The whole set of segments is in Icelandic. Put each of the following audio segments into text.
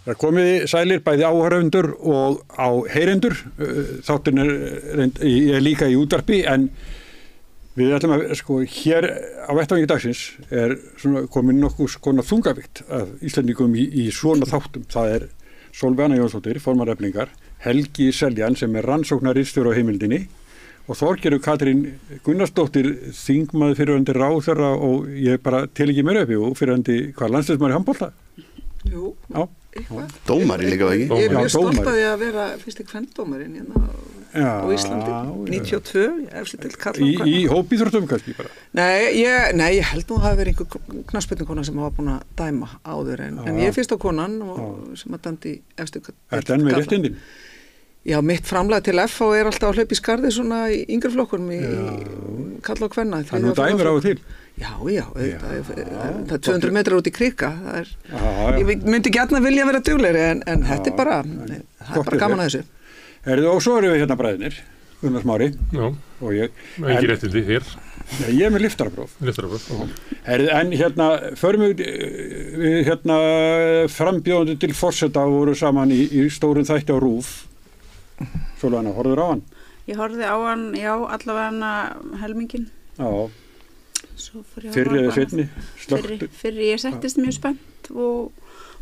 Það komiði sælir bæði áhorfendur og á heyrendur. Þátturinn er líka í útvarpi en við ætlum að hér á vettvangi dagsins svona komin nokkuð konar þungavíkt af Íslendingum í svona þáttum. Það Sólveig Anna Jónsdóttir, formar Eflingar, Helgi Seljan sem rannsóknarritstjóri á Heimildinni og Þorgerður Katrín Gunnarsdóttir, þingmaður fyrrverandi ráðherra og ég bara tel ekki meira uppi og fyrrverandi landsliðsmaður í handbolta. Jú, eitthvað. Dómari líka ekki? Ég mjög stolt að ég að vera fyrsti kvendómarinn hérna á Íslandi, 92, eftir til kalla. Í hópíþróttum kannski bara? Nei, ég held nú að það hafi verið einhver knattspyrnukona sem hafa búin að dæma áður en ég er fyrsta konan sem að dæmdi eftir til kalla. Ertu enn með réttindin? Já, mitt framlag til F og alltaf að hlaupa í skarði svona í yngri flokkunum í kalla og kvenna. Það nú dæmir á og til? Já, það 200 metrar út í krika, ég myndi gjarna vilja vera duglegri en þetta bara gaman að þessu. Og svo erum við hérna bræðinir, Gunnar Smári og ég. Ekki réttindi þér? Ég er með lyftarapróf. En hérna, förum við hérna frambjóðandi til forseta voru saman í stórum þætti á RÚV. Sólveig Anna, horfður á hann? Ég horfði á hann, já, allavega helminginn. Já. Fyrri eða seinni? Fyrri, ég settist mjög spennt og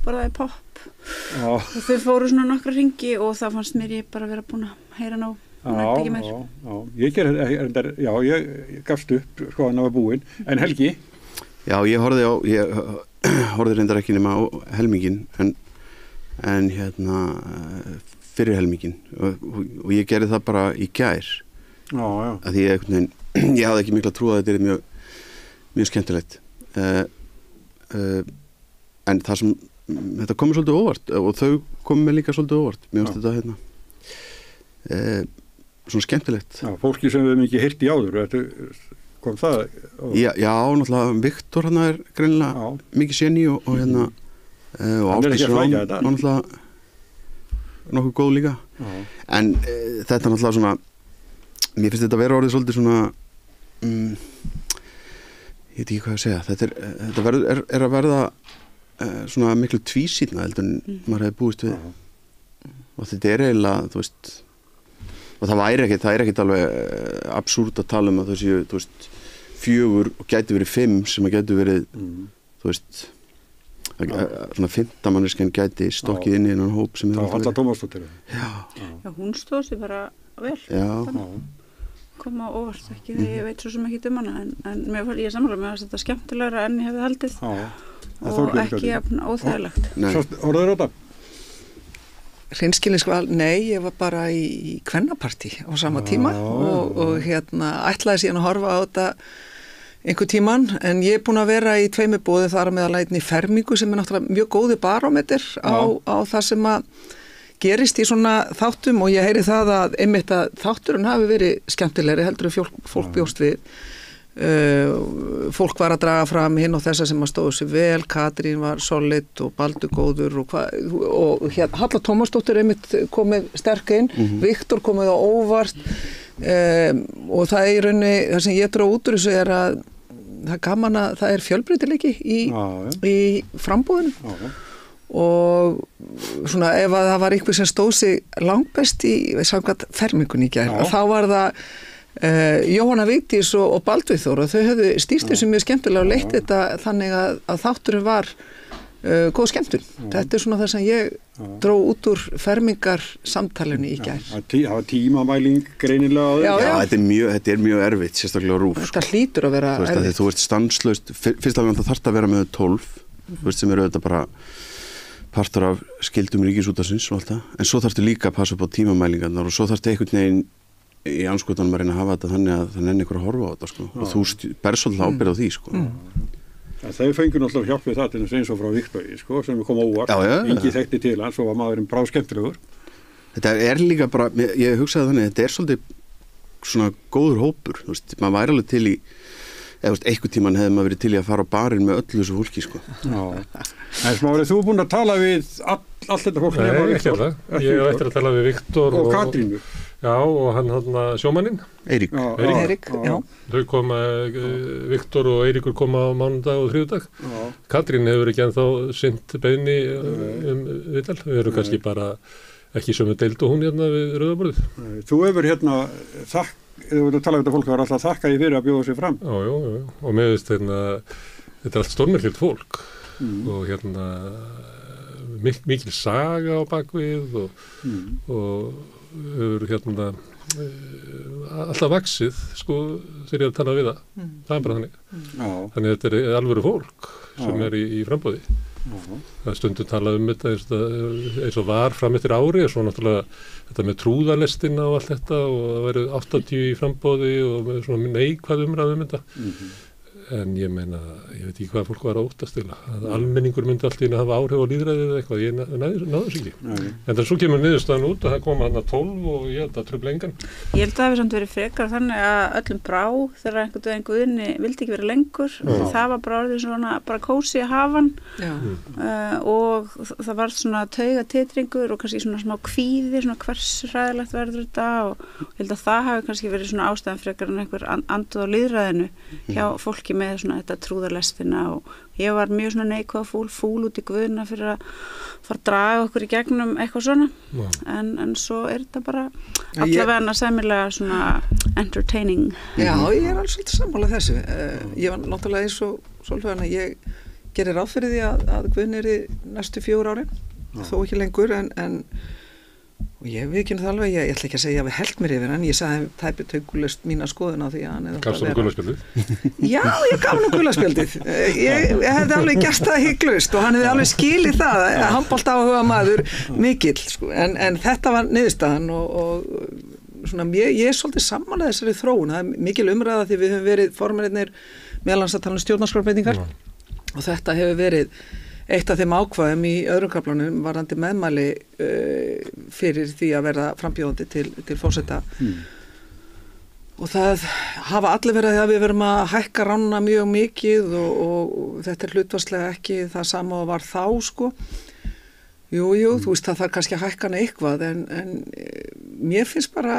borðaði popp. Og þau fóru svona nokkra hringi og það fannst mér ég bara vera búin að heyra nóg. Ég gafst upp, hann var búinn. En Helgi? Já, ég horfði reyndar ekki nema á helminginn, en hérna fyrir helminginn og ég gerði það bara í gær. Að því ég hafði ekki mikla trú að þetta mjög skemmtilegt. En það sem þetta komið svolítið óvart og þau komið mér líka svolítið óvart. Mér finnst þetta svona skemmtilegt. Já, fólki sem við hefum ekki heyrt í áður, kom það? Já, náttúrulega Viktor hann greinilega mikið séni og hérna og Ásdís Rán náttúrulega nokkuð góð líka. En þetta náttúrulega svona, mér finnst þetta vera orðið svolítið svona ég veit ekki hvað að segja, þetta er að verða svona miklu tvísýnna heldur en maður hefði búist við og þetta eiginlega, þú veist og það er ekkert alveg absúrt að tala að það séu, þú veist 4 og gæti verið 5 sem að gæti verið þú veist svona 15 manneskjan gæti stokkið inn í einan hóp sem það Halla Tómasdóttir. Já, hún stóð sér bara vel. Koma óvart ekki þegar ég veit svo sem ekki hana en ég er sammála með að þetta skemmtilegra enn ég hefði haldið og ekki óþægilegt. Horfður á þetta? Hreinskilnisval, nei, ég var bara í kvennapartí á sama tíma og ætlaði síðan að horfa á þetta einhver tíman, en ég er búin að vera í 2 boði þar með að læta í fermingu sem er náttúrulega mjög góði barómeter á það sem að gerist í svona þáttum og ég heyri það að einmitt að þátturinn hafi verið skemmtilegri heldur en fólk bjóst við. Fólk var að draga fram hinn og þessa sem að stóðu sig vel, Katrín var solid og Baldur góður og Halla Tómasdóttir einmitt komið sterk inn, Viktor komið á óvart og það er í rauninni, það sem ég dró út úr þessu er að það er gaman að það er fjölbreytileiki í frambúðinu og svona ef að það var einhver sem stóð sig langbest í samkvæmt fermingunni í gær þá var það Jóhanna Vigdís og Baldvin Þór og þau höfðu stýrt þessu mjög skemmtilega og leitt þetta þannig að þátturinn var góð skemmtun. Þetta er svona það sem ég dró út úr fermingar samtalinu í gær. Það var tímamæling greinilega á þetta er mjög erfitt, sérstaklega RÚV. Þetta hlýtur að vera erfitt. Þú veist stanslaust, fyrst alveg það þarft að vera með 12, þú veist sem eru þetta bara partur af skildum Ríkisútvarpsins og allt það, en svo þarftu líka að passa upp á tímamælingarnar og svo þarftu einhvern veginn í anskotanum að reyna að hafa þetta þannig að það nenni ykkur að horfa á þetta sko. Og þú berð svolítið ábyrgð á því sko. Þau fengur náttúrulega hjálp við það til þess eins og frá Viktoríu sko, sem kom óvart, engi þekkti til hans og var maðurinn brá skemmtilegur. Þetta er líka bara, ég hugsaði þannig, þetta er svolítið svona góður hópur, þú veist, maður væri alveg til í einhvern tíman hefði maður verið til í að fara á barinn með öllu þessu fólki sko. En Smári, þú búin að tala við allt þetta fólk? Nei, ekki alltaf. Ég hef eftir að tala við Viktor og Katrínu. Já, og hann sjómanninn. Eirík. Já. Þau koma, Viktor og Eiríkur koma á mánudag og þriðjudag. Katrín hefur ekki ennþá sinnt beiðni viðtal. Þau eru kannski bara ekki sömu deild og hún við rauðaborðið. Þú hefur þú verður að tala um þetta fólk, það var alltaf þakka í fyrir að bjóða sér fram. Já, og með veist þetta allt stórmerkilegt fólk og mikil saga á bakvið og hefur alltaf vaxið þegar ég að tala við það er bara þannig þannig þetta er alvöru fólk sem er í frambóði það er stundum talað þetta eins og var fram eftir ári og svo náttúrulega þetta með trúðalestina og allt þetta og það verið 80 í frambóði og með svona neikvæð umræðum þetta en ég meina, ég veit ekki hvað fólk var að óttast til að almenningur myndi allt í að hafa áhrif á lýðræðið eða eitthvað, ég náðu þess ekki. En það svo kemur niðurstaðan út og það kom 12 og ég held að trufla engan. Ég held að það hefði samt verið frekar þannig að öllum brá þegar einhvern veginn Guðni vildi ekki vera lengur. Það var bara orðið svona, bara kósí að hafa hann og það var svona taugatitringur og kannski svona smá kvíði, svona hversu hræðilegt verður þetta og ég held að það hafi kannski verið svona ástæðan frekar en einhver anduð á lýðræðinu hjá fólki með svona þetta trúðarlestina og ég var mjög svona neikvæð fúl út í Guðna fyrir að fara að draga okkur í gegnum eitthvað svona en svo er þetta bara allavega sæmilega svona entertaining. Já, ég alveg svolítið sammála þessu. Ég var náttúrulega eins og svolítið að ég gerir ráð fyrir því að Guðni er í næstu 4 árin, þó ekki lengur en og ég viðkynna það alveg, ég ætla ekki að segja að við held mér yfir hann, ég sagði það tæpitaukulust mína skoðun á því að hann Gafst hann gulaspjaldið? Já, ég gaf hann gulaspjaldið. Ég hefði alveg gert það hygglust og hann hefði alveg skilið það, handbolta áhuga maður mikill, en þetta var niðurstaðan og svona, ég er svolítið sammála þessari þróun, það er mikil umræða því við höfum verið formennir meðal annars að tala um stjórnarskrárbreytingar og þetta hefur verið eitt af þeim ákvæðum í öðrum kaflanum varðandi meðmæli fyrir því að verða frambjóðandi til forseta og það hafa allir verið að við verum að hækka rána mjög mikið og þetta er hlutfallslega ekki það sama og var þá Jú, þú veist það þarf kannski að hækka hana eitthvað en mér finnst bara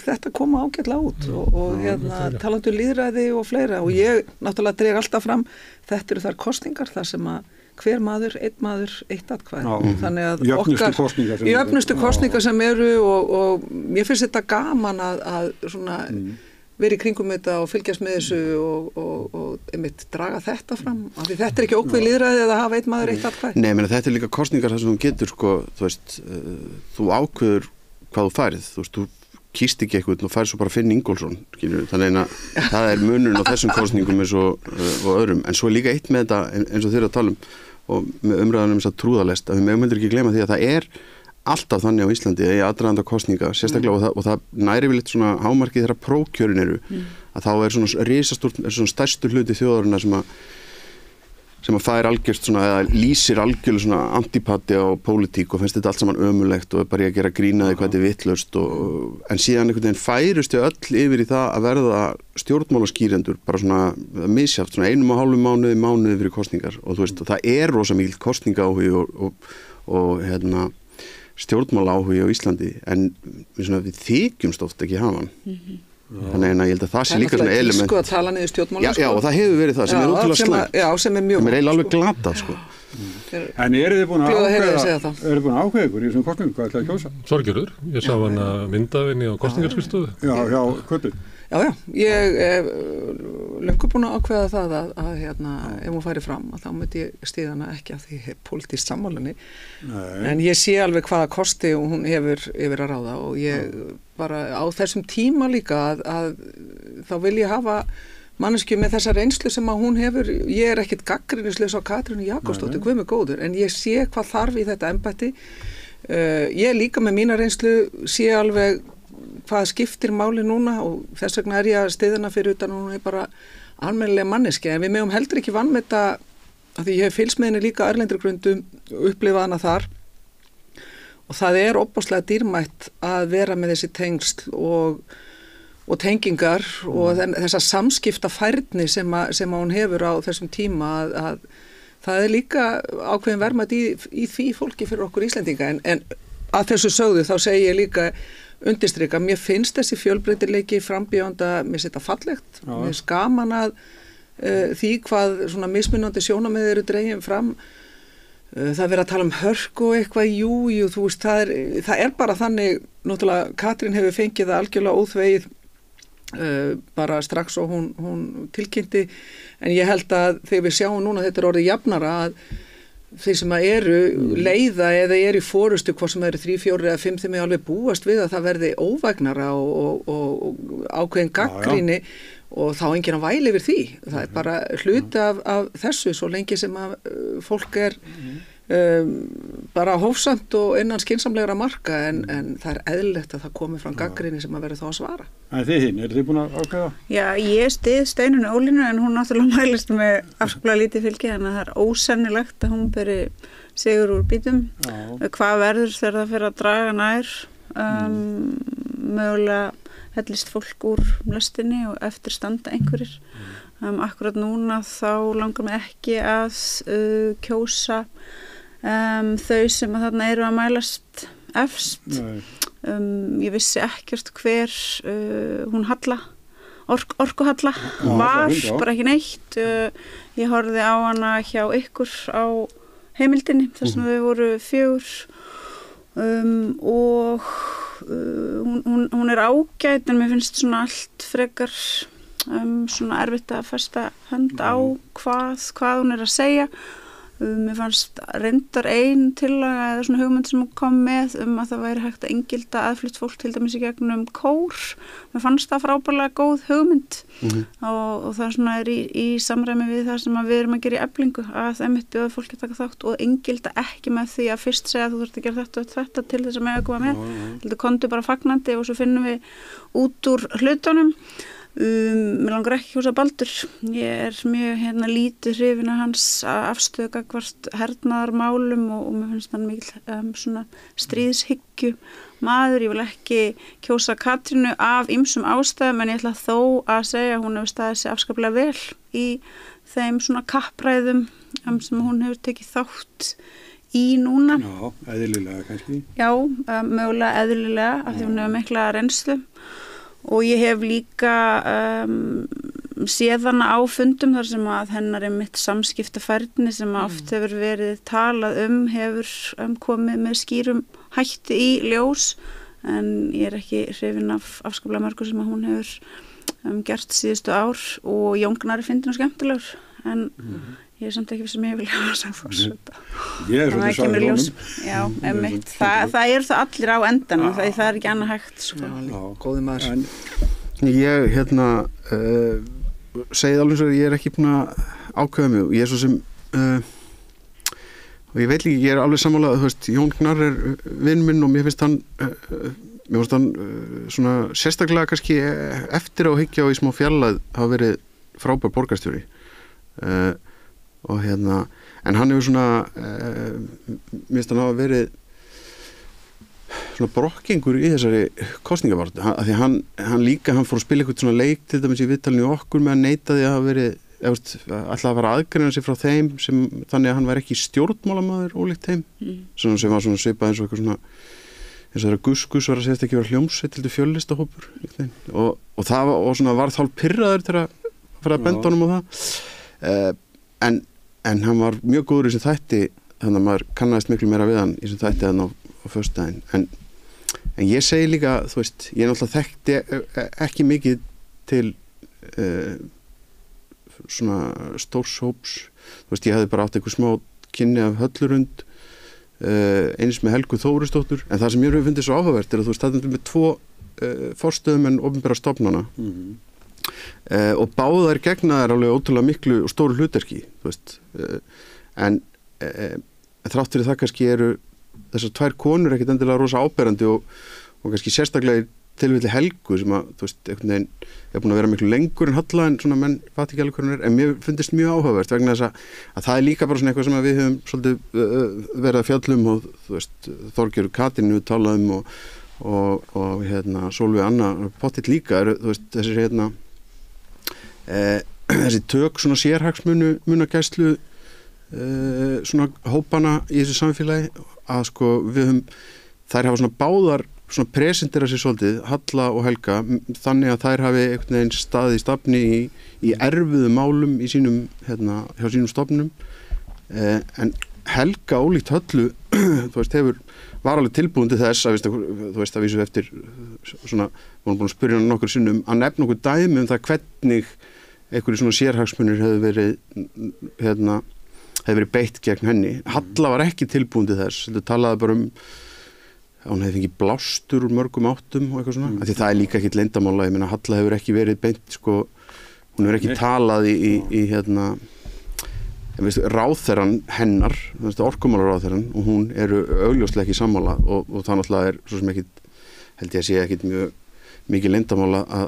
þetta koma ágætlega út og talandi um lýðræði og fleira og ég náttúrulega dreg alltaf fram þetta eru þar kosningar þar sem að hver maður, eitt atkvæði. Þannig að jöfnustu kosningar sem eru og mér finnst þetta gaman að svona vera í kringum þetta og fylgjast með þessu og einmitt draga þetta fram. Af því þetta er ekki ókveð lýðræði að hafa eitt maður, eitt atkvæði. Nei, meni, þetta er líka kosningar þar sem þú getur þú veist, þú ákveður hvað þú færið, þú veist, þú kýst ekki eitthvað og færið svo bara Finn Ingólfsson, þannig að það er munurinn á þessum kosningum eins og öðrum, en svo er líka eitt með þetta eins og þeir að tala og með umræðanum þess að trúðalest að við megum heldur ekki gleyma því að það er alltaf þannig á Íslandi í aðdraganda kosninga sérstaklega og það næri við litt svona hámarkið þegar prófkjörin eru að þá er svona risastórt, svona stærstu hluti þjóðarinnar sem að fær algjörst svona, eða lýsir algjörlega svona antipati á pólitík og finnst þetta allt saman ömulegt og er bara í að gera grínaði hvað þetta er vitlaust en síðan einhvern veginn færustu öll yfir í það að verða stjórnmálaskýrendur bara svona misjátt, svona 1,5 mánuði fyrir kosningar og þú veist, og það er rosa mikil kosningaáhugi og stjórnmálaáhugi á Íslandi en við þykjumst oft ekki hafa hann. Þannig að ég held að það sé líka svona element að tala niður stjórnmála já, og það hefur verið það sem er ótrúlega slæmt sem er mjög sem er eiginlega alveg glatað En eru þið búin að ákveða ykkur í þessum kosningum, hvað ætlaði að kjósa? Sorgjörður, ég sá hann að myndavinni á kosningarskrifstofu Já, Kötu Já, ég er löngu búin að ákveða það að ef hún færi fram að þá myndi ég styðja hana ekki að því ég hef pólitískt sammálinni en ég sé alveg hvaða kosti hún hefur yfir að ráða og ég bara á þessum tíma líka að þá vil ég hafa manneskju með þessa reynslu sem að hún hefur ég er ekkit gagnrýnislaus á Katrínu Jakobsdóttur Guð mig góður en ég sé hvað þarf í þetta embætti ég líka með mína reynslu sé alveg hvað skiptir máli núna og þess vegna er ég að styðjana fyrir utan og hún er bara almennilega manneski en við megum heldur ekki vanmeta að því ég hef fylgst með henni líka erlendri grundum upplifað hana þar og það er opaslega dýrmætt að vera með þessi tengsl og tengingar og þessa samskipta færni sem hún hefur á þessum tíma að það er líka ákveðin verðmætt í því fólki fyrir okkur Íslendinga en að þessu sögðu þá segi ég líka undirstrika, mér finnst þessi fjölbreytileiki frambjóðanda, mér finnst þetta fallegt, mér finnst gaman að því hvað svona mismunandi sjónarmið eru dregin fram. Það verið að tala um hörku og eitthvað, jú, þú veist, það er bara þannig, náttúrulega Katrín hefur fengið það algjörlega óþvegið bara strax og hún tilkynnti, en ég held að þegar við sjáum núna þetta er orðið jafnara að þeir sem eru leiða eða eru í forustu, hvort sem eru 3, 4 eða 5, þeim er alveg búast við að það verði óvægnara og ákveðin gagnrýni og þá enginn að væli yfir því. Það er bara hluti af þessu svo lengi sem að fólk er bara hófsamt og innan skynsamlegra marka en það er eðlilegt að það komi fram gagnrýni sem að verði þá að svara. En þið hinn, eru þið búin að ákveða? Já, ég styð Steinunni Ólínu en hún náttúrulega mælist með afskaplega lítið fylgi, þannig að það er ósennilegt að hún beri sigur úr bítum. Hvað verður þegar það fyrir að draga nær? Mögulega hellist fólk úr lestinni og eftir standa einhverjir. Akkurat núna þá langar mig ekki að kjósa þau sem að þarna eru að mælast efst. Ég vissi ekkert hver hún Halla, Orku-Halla var, bara ekki neitt. Ég horfði á hana hjá ykkur á heimildinni þar sem þau voru 4 og hún er ágæt en mér finnst svona allt frekar svona erfitt að festa hönd á hvað hún er að segja. Mér fannst reyndar ein tillaga eða svona hugmynd sem hún kom með að það væri hægt að inngilda aðflutt fólk til dæmis í gegnum kór. Mér fannst það frábærlega góð hugmynd og það svona er í samræmi við það sem við erum að gera í Eflingu, að einmitt bjóða fólki að taka þátt og inngilda ekki með því að fyrst segja að þú þarft að gera þetta og þetta til þess að mega koma með. Þetta kontu bara fagnandi og svo finnum við út úr hlutunum. Mér langar ekki kjósa Baldur. Ég er mjög lítið hrifin af hans afstöðu gagnvart hernaðarmálum og mér finnst hann mikil svona stríðshyggju maður. Ég vil ekki kjósa Katrínu af ýmsum ástæðum en ég ætla þó að segja að hún hefur staðið sig afskaplega vel í þeim svona kappræðum sem hún hefur tekið þátt í núna. Já, eðlilega kannski. Já, mögulega eðlilega af því hún hefur mikla reynslu. Og ég hef líka séð hana á fundum þar sem að hennar mitt samskiptafærni sem oft hefur verið talað hefur komið með skýrum hætti í ljós en ég er ekki hrifin af afskaplega mörgu sem að hún hefur gert síðustu ár og Jón Gnarr fyndinn og skemmtilegur en ég er samt ekki sem ég vil hafa sagt forseta. Ég er svolítið svagur honum. Já, einmitt. Það eru það allir á endanum, það er ekki annað hægt. Sko. Já, góði maður. Ég segið alveg svo að ég er ekki búin að ákveða mig og ég er svo sem og ég veit líka, ég er alveg sammála þú veist, Jón Gnarr er vinn minn og mér finnst hann svona sérstaklega kannski eftir á hyggja og í smá fjarlægð hafa verið frábær borgarstjóri og en hann hefur svona mér finnst hann hafa verið svona brokkingur í þessari kosningabaráttu af því hann fór að spila eitthvað svona leik til dæmis í viðtalinu okkur með að neita því að hafa verið alltaf að fara aðgreina sig frá þeim sem þannig að hann væri ekki stjórnmálamaður ólíkt þeim sem var svona svipað eins og eitthvað svona eins og þeirra Gus var að segja ekki vera hljómsveit til fjölistahópur og það var svona varð hálf pirraður til að fara að benda honum á það en hann var mjög góður í þessu þætti þannig að maður kannaðist miklu meira við hann í þessu þætti þannig á föstudaginn en ég segi líka, þú veist ég náttúrulega þekkti ekki mikið til svona stórs hóps þú veist, ég hefði bara átt eitthvað smá kynni af Höllurund eins með Helgu Þórisdóttur en það sem mér hefur fundið svo áhugavert er að þú veist, það er með 2 forstöðumenn opinberra stofnana og báðar gegnaðar alveg ótrúlega miklu og stóru hlutverki þú veist en þrátt fyrir það kannski eru þessar 2 konur ekkert endilega rosa áberandi og kannski sérstaklega í tilfelli Helgu sem að þú veist einhvern veginn er búin að vera miklu lengur en Halla en svona menn fatti ekki alveg hvernig er en mér fundist mjög áhugavert vegna þess að það er líka bara svona eitthvað sem við höfum svolítið verið að fjallum og þú veist Þorgerður Katrínu talaðum og Sólveig Anna pottitt líka þú veist þessir þessi tök svona sérhagsmunagæslu svona hópana í þessu samfélagi að sko þær hafa svona báðar svona presentera sér svolítið, Halla og Helga, þannig að þær hafi einhvern veginn staðið í stafni í erfiðu málum í sínum, hjá sínum stofnum, en Helga ólíkt Höllu, þú veist, var alveg tilbúin til þess að, þú veist, að vísu eftir svona, vorum búin að spyrja hann nokkur sinnum, að nefna okkur dæmi um það hvernig einhverju svona sérhagsmunir hefði verið beitt gegn henni. Halla var ekki tilbúin til þess, þetta talaði bara hún hefði fengið blástur úr mörgum áttum og eitthvað svona, af því það er líka ekkit leyndamála, ég meina Halla hefur ekki verið beint, sko, hún hefur ekki talað í ráðherran hennar, orkumálaráðherran, og hún eru augljóslega ekki sammála og það náttúrulega svo sem ekkit, held ég að sé ekkit mjög mikið leyndamála að,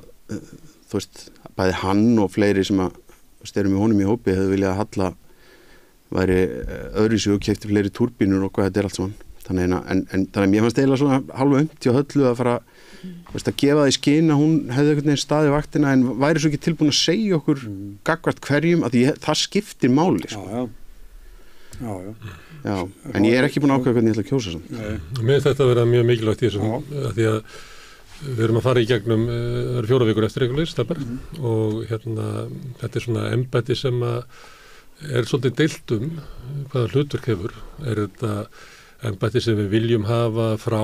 þú veist, bæði hann og fleiri sem að styrum með honum í hópi hefðu viljað að Halla væri öðruvísi og keypti fleiri túrbínur og hvað þetta allt saman. Þannig að mér fannst eiginlega svona hálfa til Höllu að fara að gefa það í skyn að hún hefði einhvern veginn staðið vaktina en væri svo ekki tilbúin að segja okkur gagnvart hverjum að það skiptir máli, sko. Já. En ég er ekki búin að ákveða hvernig ég ætla að kjósa samt. Mér finnst þetta að vera mjög mikilvægt í þessum, því að við erum að fara í gegnum, það eru 4 vikur eftir einhverjum stafar og þetta er svona embætti sem er svolítið deilt hvaða hlutverk hefur. Er þetta embætti sem við viljum hafa frá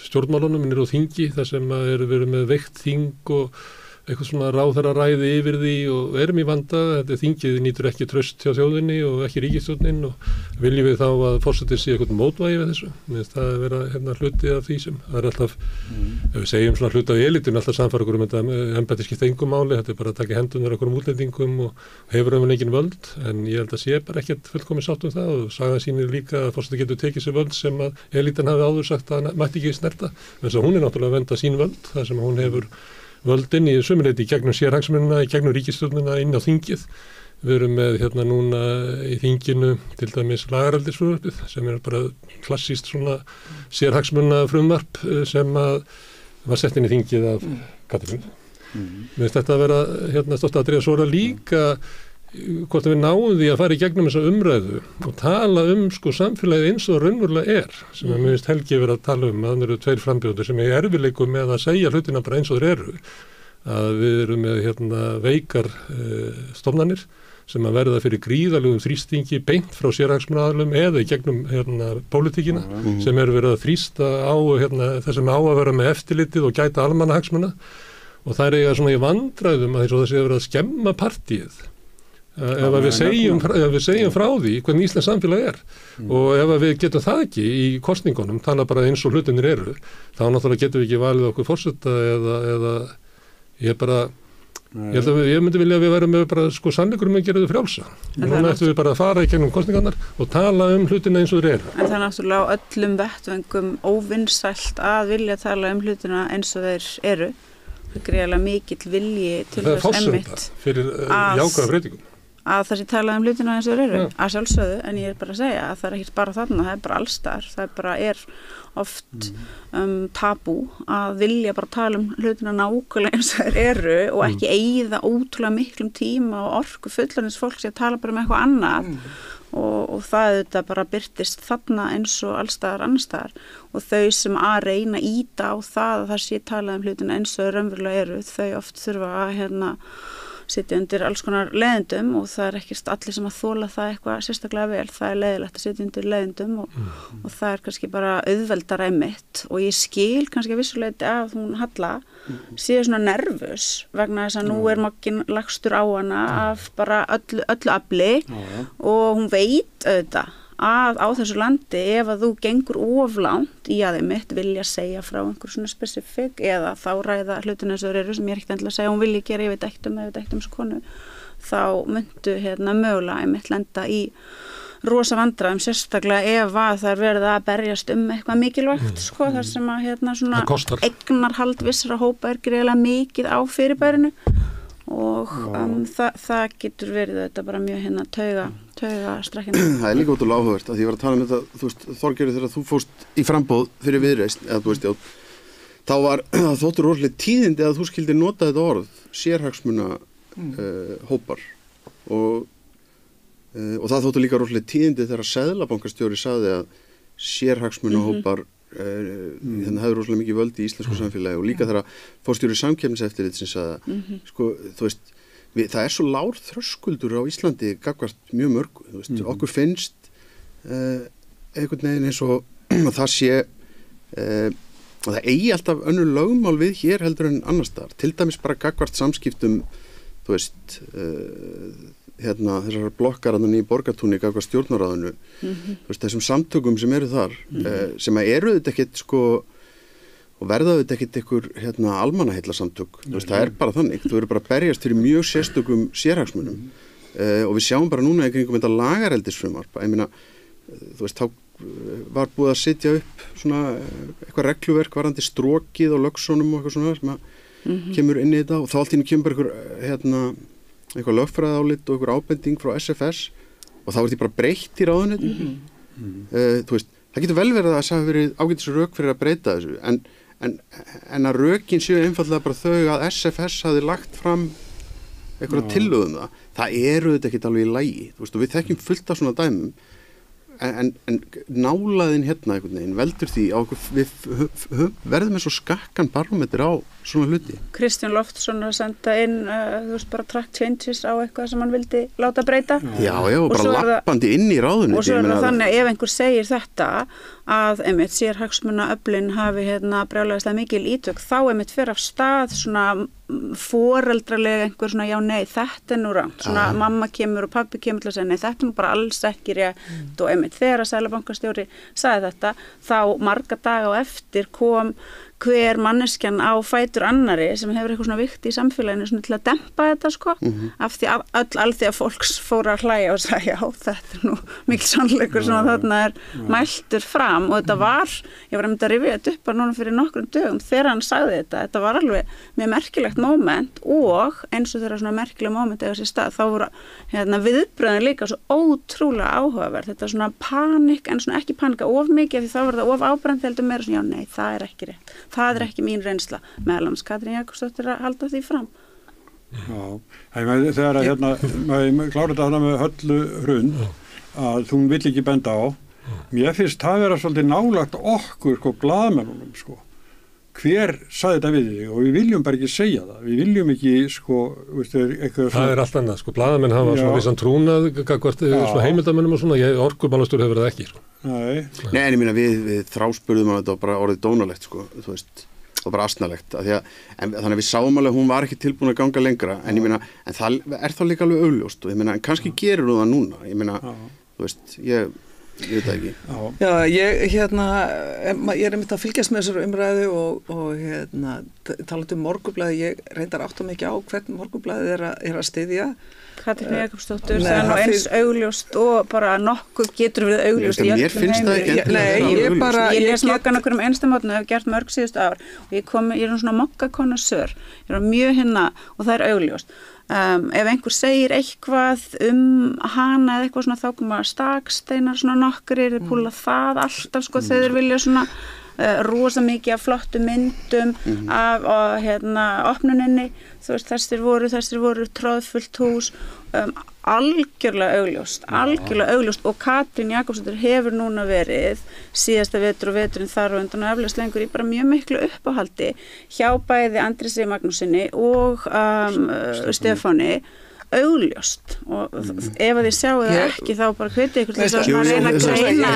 stjórnmálunum niður á þingi, þar sem við erum með veikt þing og eitthvað svona ráðherra ræði yfir því og erum í vanda, þetta þingið nýtur ekki traust hjá þjóðinni og ekki ríkisstjórnin og viljum við þá að forsetinn sé eitthvað mótvægi við þessu. Mér finnst það að vera hluti af því sem það er alltaf, ef við segjum svona hluti af elitinu, alltaf samfara okkur þetta embætti skipta engum máli, þetta er bara að taka hendunar okkur útlendingum og hefur engin völd, en ég held að sé bara ekkert fullkomið sátt það og sagan sýnir líka að forsetinn getur tekið sér völd sem að elitan hafi áður sagt að mætti ekki snerta, þess að hún er náttúrulega að vernda sín völd, þar sem hún hefur völdin í sömuleyti í gegnum sérhagsmunina, í gegnum ríkisstjórnina inn á þingið. Við erum með núna í þinginu til dæmis lagareldisfrumvarpið sem er bara klassískt svona sérhagsmunna frumvarp sem var sett inn í þingið af Katrínu. Mér finnst þetta að vera stórt atriði, svo líka hvort við náum því að fara í gegnum þessa umræðu og tala samfélagið eins og það raunverulega sem mér finnst Helgi verið að tala að það eru 2 frambjóðendur sem er erfiðleikum með að segja hlutina bara eins og þeir eru, að við erum með veikar stofnanir sem að verða fyrir gríðalegum þrýstingi beint frá sérhagsmunaaðilum eða í gegnum pólitíkina sem verið að þrýsta á þessum á að vera með eftirlitið og gæta almannahagsmuna og það eiga svona í vandræðum að það sé að vera að skemma partíið. Ef við segjum frá því hvernig Íslands samfélag er og ef við getum það ekki í kosningunum, tala bara eins og hlutinir eru, þá náttúrulega getum við ekki valið okkur forseta eða ég myndi vilja að við værum með bara sannleikur að gera þau frjálsa. Núna ættum við bara að fara í gegnum kosningarnar og tala hlutina eins og þeir eru. En það er náttúrulega á öllum vettvöngum óvinsælt að vilja tala hlutina eins og þeir eru. Það er greiðlega mikill vilji til þess einmitt fyrir jákvæða breytingum. Að það sé talað hlutina eins og þeir eru, að sjálfsögðu, en ég er bara að segja að það er ekki bara þarna, það er bara allstar, það bara er oft tabú að vilja bara tala hlutina nákvæmlega eins og þeir eru og ekki eyða ótrúlega miklum tíma og orku fullorðins fólk sem tala bara með eitthvað annað og það þetta bara birtist þarna eins og allstaðar annarstaðar og þau sem að reyna að ýta á það sé talað hlutina eins og þeir raunverulega eru, þau oft þurfa að sitja undir alls konar leiðendum og það er ekki allir sem að þola það eitthvað sérstaklega vel, það er leiðilegt að sitja undir leiðendum og það er kannski bara auðveldara einmitt og ég skil kannski að vissuleiti að hún Halla sé svona nervus vegna þess að nú er makkinn lagstur á hana af bara öllu afli og hún veit auðvitað að á þessu landi ef að þú gengur oflangt í að einmitt vilja segja frá einhver svona spesifik eða þá ræða hlutina eins og þeir eru sem ég er ekkert endilega að segja hún vilja gera, ég veit ekkert um þessu konu þá myndu mögulega einmitt lenda í rosa vandræðum sérstaklega ef að það er verið að berjast eitthvað mikilvægt þar sem að svona eignarhald vissra hópa er greiðlega mikið á fyrirbærinu og það getur verið þetta bara mjög tauga strekkinu. Það er líka ótrúlega áhugavert að því ég var að tala um þetta, þú veist, Þorgerður þegar þú fórst í framboð fyrir Viðreisn, eða þú veist, þá var þóttur rosalega tíðindi að þú skildir nota þetta orð, sérhagsmuna hópar og það þóttu líka rosalega tíðindi þegar seðlabankastjóri sagði að sérhagsmuna hópar hérna hefur rosalega mikið völd í íslensku samfélagi og líka þegar forstjóri samkeppniseftirlitsins að sko, þú veist, það svo lár þröskuldur á Íslandi gagnvart mjög mörg, þú veist, okkur finnst einhvern veginn eins og það sé og það eigi alltaf önnur lögmál við hér heldur en annars staðar, til dæmis bara gagnvart samskiptum, þú veist hérna þessar blokkarann í Borgartúni gagnvart stjórnarráðinu, þú veist, þessum samtökum sem eru þar, sem eru þetta ekkit sko og verða þetta ekkit einhver hérna almannaheillasamtök, þú veist, það bara þannig, þú eru bara að berjast fyrir mjög sérstökum sérhagsmunum og við sjáum bara núna í kringum þetta lagareldisfrumvarp, ég meina, þú veist, þá var búið að setja upp svona eitthvað regluverk varandi strókið og lögsónum og eitthvað svona sem að kemur inn í þetta og þá allt í einu kemur bara einhver hérna eitthvað lögfræðálit og einhver ábending frá SFS og þá því bara breytt í ráðuneytinu. Þú veist, það getur vel verið að það hafi verið ágætis rök fyrir að breyta þessu en að rökin séu einfallega bara þau að SFS hafi lagt fram einhverja tillögum það eru þetta ekkert alveg í lagi, þú veist, og við þekkjum fullt af svona dæmum en nálaðin hérna einhvern veginn veldur því á okkur, við verðum eins og skakkan barómetri á svona hluti. Kristján Loftsson að senda inn þú veist bara track changes á eitthvað sem hann vildi láta breyta. Já, bara lappandi inn í ráðunni. Og svo það þannig ef einhver segir þetta að einmitt sérhagsmunaöflin hafi hérna brjálæðislega mikil ítök þá einmitt fer af stað svona foreldralega einhver svona já nei þetta nú rangt, svona mamma kemur og pabbi kemur til að segja nei þetta nú bara alls ekki rétt og einmitt þegar að Seðlabankastjóri sagði þetta þá marga daga á eftir kom hver manneskjan á fætur annari sem hefur eitthvað svona vikt í samfélaginu svona til að dempa þetta sko af því að alþýða fólks fóru að hlæja og segja já þetta nú mikil sannleikur sem að þarna mæltur fram og þetta var, ég var að rifja þetta upp bara núna fyrir nokkrum dögum þegar hann sagði þetta var alveg mjög merkilegt moment og eins og þeirra svona merkileg moment eða sér stað þá voru hérna viðbröðin líka svo ótrúlega áhugaverð þetta svona panik en svona ekki panika of mikið því þá var það of áberandi heldur meira svona já nei það ekki rétt. Það ekki mín reynsla meðalans Katrín Jakobsdóttir að halda því fram. Já, þegar að hérna, maður klára þetta hana með Höllu Hrund að hún vill ekki benda á, mér finnst það vera svolítið nálagt okkur sko blaðmennunum sko. Hver sagði þetta við þig og við viljum bara ekki segja það, við viljum ekki sko, veist þau eitthvað svona. Það allt annað sko, blaðamenn hafa svona vissan trúnað gagvart svona heimildamönnum og svona, orkumálastjóri hefur það ekki sko. Nei, en ég meina við þráspurðum að þetta var bara orðið dónalegt sko, þú veist, og bara asnalegt þannig að við sáum alveg að hún var ekki tilbúin að ganga lengra, en ég meina en það þá líka alveg augljóst og ég meina, en kannski gerir hún það núna, ég meina, þú veist, ég veit það ekki. Já, ég er einmitt að fylgjast með þessari umræðu og hérna, talandi Morgunblaðið, ég reyndar átta mikið á hvern Morgunblaðið er að styðja. Katrín Jakobsdóttir, það nú eins augljóst og bara nokkuð getur við augljóst í mér finnst það ekki ég les mokkan okkur einstamotna, hef gert mörg síðustu ár og ég er svona mokkakonasör ég er mjög og það augljóst ef einhver segir eitthvað hana eða eitthvað svona þá koma staksteinar svona nokkur púla það alltaf sko þeir vilja svona rosa mikið af flottu myndum af opnuninni þú veist þessir voru tróðfullt hús algjörlega augljóst og Katrín Jakobsdóttir hefur núna verið síðasta vetur og veturinn þar og undan og eflaust lengur í bara mjög miklu uppáhaldi hjá bæði Andrési Magnúsinni og Stefáni augljóst og ef að þið sjáu það ekki þá bara hviti ykkur til þess að reyna að greina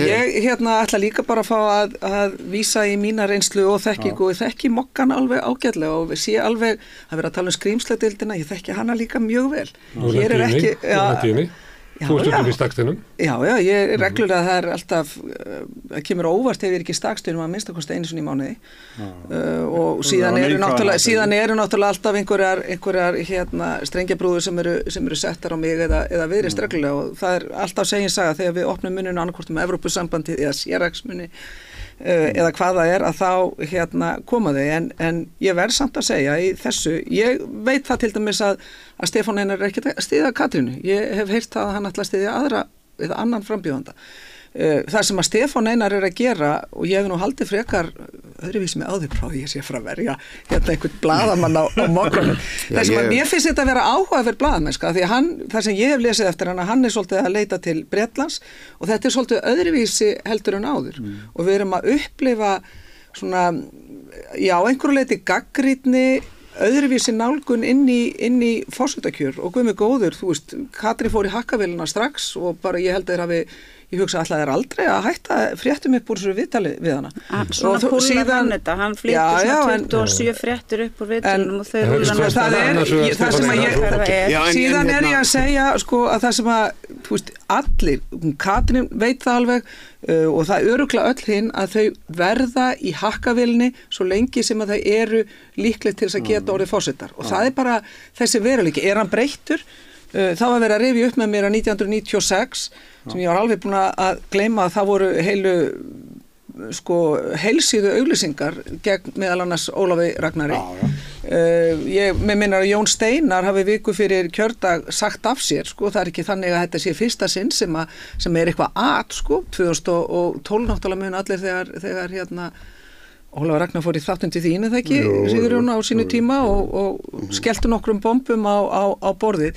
ég ætla líka bara að fá að vísa í mína reynslu og þekkingu og þekki mokkan alveg ágætlega og sé alveg að vera að tala skrýmsledeildina ég þekki hana líka mjög vel hér ekki Þú ert út í staksteinum? Já, ég reglulega það er alltaf, það kemur óvart ef ég ekki í staksteinum að minnstakosti einu sinni í mánuði og síðan eru náttúrulega alltaf einhverjar strengjabrúður sem eru settar á mig eða viðrist reglulega og það er alltaf seginsaga þegar við opnum muninu annarkvort með Evrópusambandið eða sérhagsmuni eða hvað það er að þá koma þau en ég verð samt að segja í þessu, ég veit það til dæmis að Stefán Einar er ekki að styðja Katrínu, ég hef heyrt það að hann ætla að styðja aðra eða annan frambjóðanda það sem að Stefán Einar er að gera og ég hef nú haldið frekar öðruvísi með áður frá ég sé frá að verja hérna einhvern blaðamann á morgunum. Það sem að mér finnst þetta að vera áhugaverð blaðamennska, því að það sem ég hef lesið eftir hann svolítið að leita til Bretlands og þetta svolítið öðruvísi heldur en áður og við erum að upplifa svona, einhverju leiti gaggrýtni öðruvísi nálgun inn í forsetakjör og guð mig góður, þú veist, Katrín fór í hakkavélina strax og bara ég held að þeir hafi ég hugsa alltaf aldrei að hætta fréttum upp úr þessu viðtali við hana. Svona púlar hann þetta, hann flyttur svona 27 fréttur upp úr viðtalunum og þau rúlan það sem að ég síðan ég að segja sko að það sem að þú veist, allir, Katrín veit það alveg og það örugglega öll hinn að þau verða í hakkavélni svo lengi sem að þau eru líklega til þess að geta orðið forsetar og það bara þessi veruleiki, hann breyttur? Það var verið að rifja upp með mér að 1996 sem ég var alveg búin að gleyma að það voru heilsíðu auglýsingar gegn meðal annars Ólafi Ragnari. Mér minnar að Jón Steinar hafi viku fyrir kjördag sagt af sér, það er ekki þannig að þetta sé fyrsta sinn sem eitthvað 2012 náttúrulega mun allir þegar Ólafur Ragnar fór í þáttundi þín eða ekki, Sigurjón á sínu tíma og skelltu nokkrum bombum á borðið.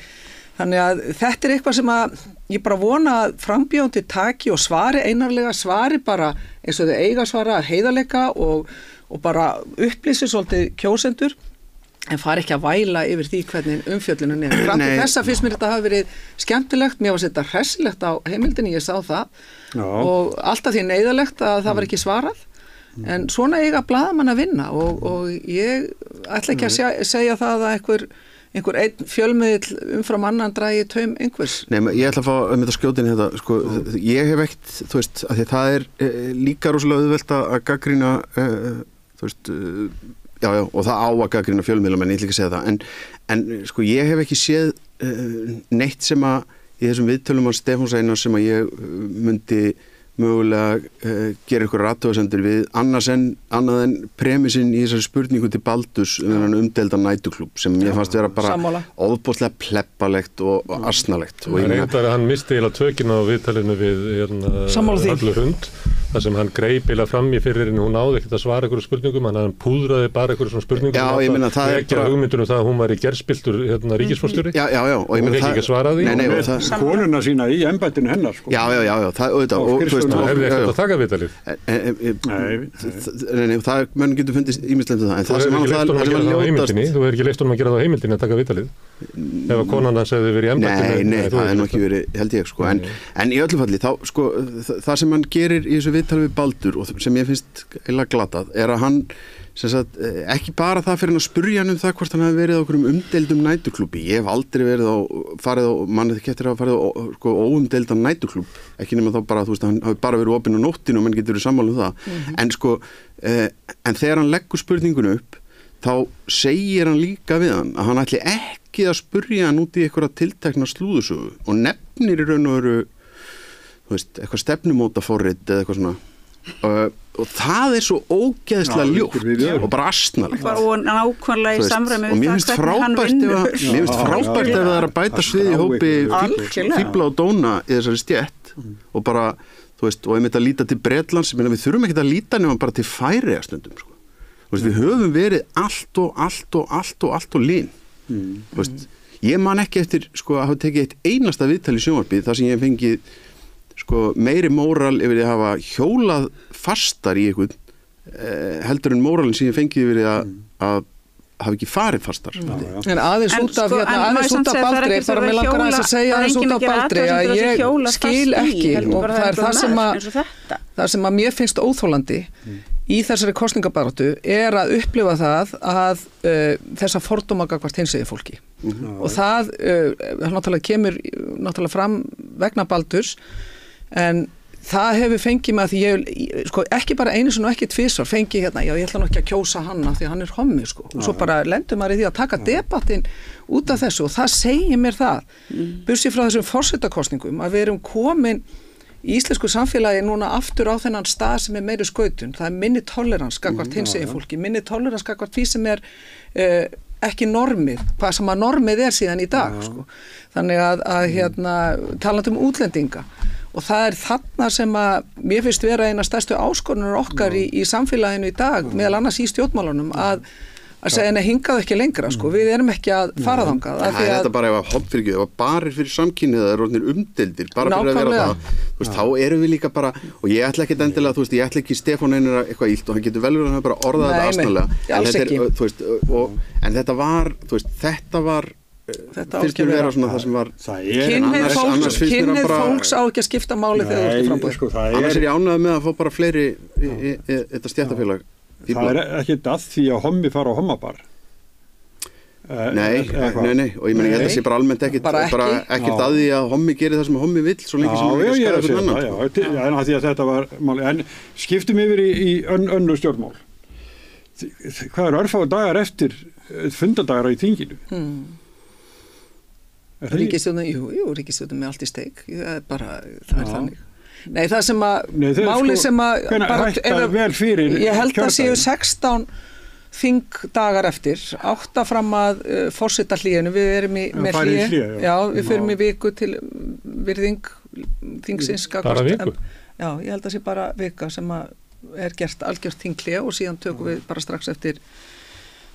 Þannig að þetta eitthvað sem að ég bara vona að frambjóðandi taki og svari einarlega, svari bara eins og þau eiga svara heiðarleika og bara upplýsi svolítið kjósendur en fari ekki að væla yfir því hvernig umfjöllunum er. Fram til þessa finnst mér þetta hafi verið skemmtilegt, mér var þetta hressilegt á heimildinni, ég sá það og alltaf því neyðarlegt að það var ekki svarað. En svona eiga blaðamann að vinna og ég ætla ekki að segja það að einhver einn fjölmiðill umfram annan dragi taum einhvers. Nei, ég ætla að fá að mynda skjótin þetta, sko, ég hef ekkert, þú veist, að því það er líka rosalega auðvelt að gagnrýna, þú veist, og það á að gagnrýna fjölmiðla, menn ég ætla ekki að segja það, en sko, ég hef ekki séð neitt sem að, í þessum viðtölum á Stefáns Einars sem að ég myndi mögulega gera ykkur athugasemdir við annað en premissinn í þessari spurningu til Baldurs umdeildan nætuklúbb sem ég fannst vera bara ofboðslega pleppalegt og asnalegt. Það reyndar að hann misti eiginlega tökin á viðtalinu við Hallur Hund þar sem hann greip eiginlega fram í fyrir en hún náði ekkert að svara ykkur spurningum, hann púðraði bara ykkur svona spurningum og ekki að hugmyndunum það að hún var í gerspiltur ríkisforstjóri og hún fekk ekki að svara því. Konuna sína í embættinu hennar. Það hefði ekkert að taka viðtalið. Nei, það menn getur fundist ýmislegt það. Þú hefur ekki leyft honum að gera það á heimildinni að taka viðtalið. Ef að konan hans hefði verið í embættinu. Nei, það hefði nú ekki verið, held ég, sko. En í öllu falli, það sem hann gerir í þessu viðtalið við Baldur og sem ég finnst eiginlega glatað, er að hann ekki bara það fyrir hann að spurja hann það hvort hann hefði verið á okkur umdeildum næturklúbbi. Ég hef aldrei farið á mannið kettir að farið á óumdeildan næturklúbb, ekki nema þá bara, þú veist, hann hafi bara verið opinn á nóttinu og mann getur verið sammála um það. En þegar hann leggur spurningunum upp, þá segir hann líka við hann að hann ætli ekki að spurja hann út í eitthvað tiltekna slúðusögu og nefnir í raun og veru, þú veist, eitthvað stefnumótaforrit eða eitthvað svona. Og það svo ógeðslega ljótt og bara astnalegt og nákvæmlega í samræmi og mér finnst frábært ef það er að bæta svið í hópi fíbla og dóna í þessari stjætt og bara, þú veist, og einmitt að líta til Bretlands, við þurfum ekki að líta nema bara til Færeyja stundum, sko. Þú veist, við höfum verið allt og lín, þú veist, ég man ekki eftir, sko, að hafa tekið eitt einasta viðtal í sjónvarpið þar sem ég hef fengið meiri móral yfir því að hafa hjólað fastar í einhvern heldur en móralin sem ég fengið yfir því að hafa ekki farið fastar. En aðeins út af Baldri, bara mig langar að segja aðeins út af Baldri að ég skil ekki og það er það sem að mér finnst óþólandi í þessari kosningabaráttu er að upplifa það að þessa fordóma gagnvart hinsegin fólki og það náttúrulega kemur fram vegna Baldurs en það hefur fengið mig að því ég, sko, ekki bara einu sinni og ekki tvisvar fengið hérna, já ég ætla nú ekki að kjósa hann af því hann er hommi, sko, og svo bara lendur maður í því að taka debattinn út af þessu og það segir mér það, bursið frá þessum forsetakosningum að við erum komin í íslensku samfélagi núna aftur á þennan stað sem er meiri skautun, það er minni tolerans gagnvart hinsegin fólki, minni tolerans gagnvart því sem er ekki normið, hvað sem að normið er síðan í dag, sko, þannig að hérna talandi útlendinga og það þarna sem að mér finnst vera eina stærstu áskorunar okkar í samfélaginu í dag, meðal annars í stjórnmálunum, að segja hingað ekki lengra, sko, við erum ekki að fara þangað. Það þetta bara ef að barir fyrir samkynniða er orðnir umdeldir, bara fyrir að vera það, þú veist, þá erum við líka bara, og ég ætla ekki endilega, þú veist, ég ætla ekki Stefán Einar eitthvað illt og hann getur vel verið að hann bara orða þetta astnalega, alls ekki. Þú veist, en þetta var, þú veist, þetta finnst mér vera svona það sem var kynnið fólks á ekki að skipta máli þegar þú ert í framboði. Annars ég ánægð með að fá bara fleiri í þetta stéttarfélag. Það ekki að því að hommi fara á hommabar. Nei, og ég held að sé bara almennt ekkert að því að hommi gerir það sem hommi vill svo lengi sem hann ekki skæða fyrir annan. Já, því að þetta var máli. En skiptum yfir í önnur stjórnmál. Hvað örfáu dagar eftir fundadagar í þinginu? Ríkisstjórnin, ríkisstjórnin með allt í steik. Það þannig. Nei, það sem máli sem ég held að séu 16 þingdagar eftir, 8 fram að forsetahlíinu, við erum með hlé, við förum í viku til virðing þingsins. Bara viku? Já, ég held að sé bara vika sem er gert algjört þinghlé og síðan tökum við bara strax eftir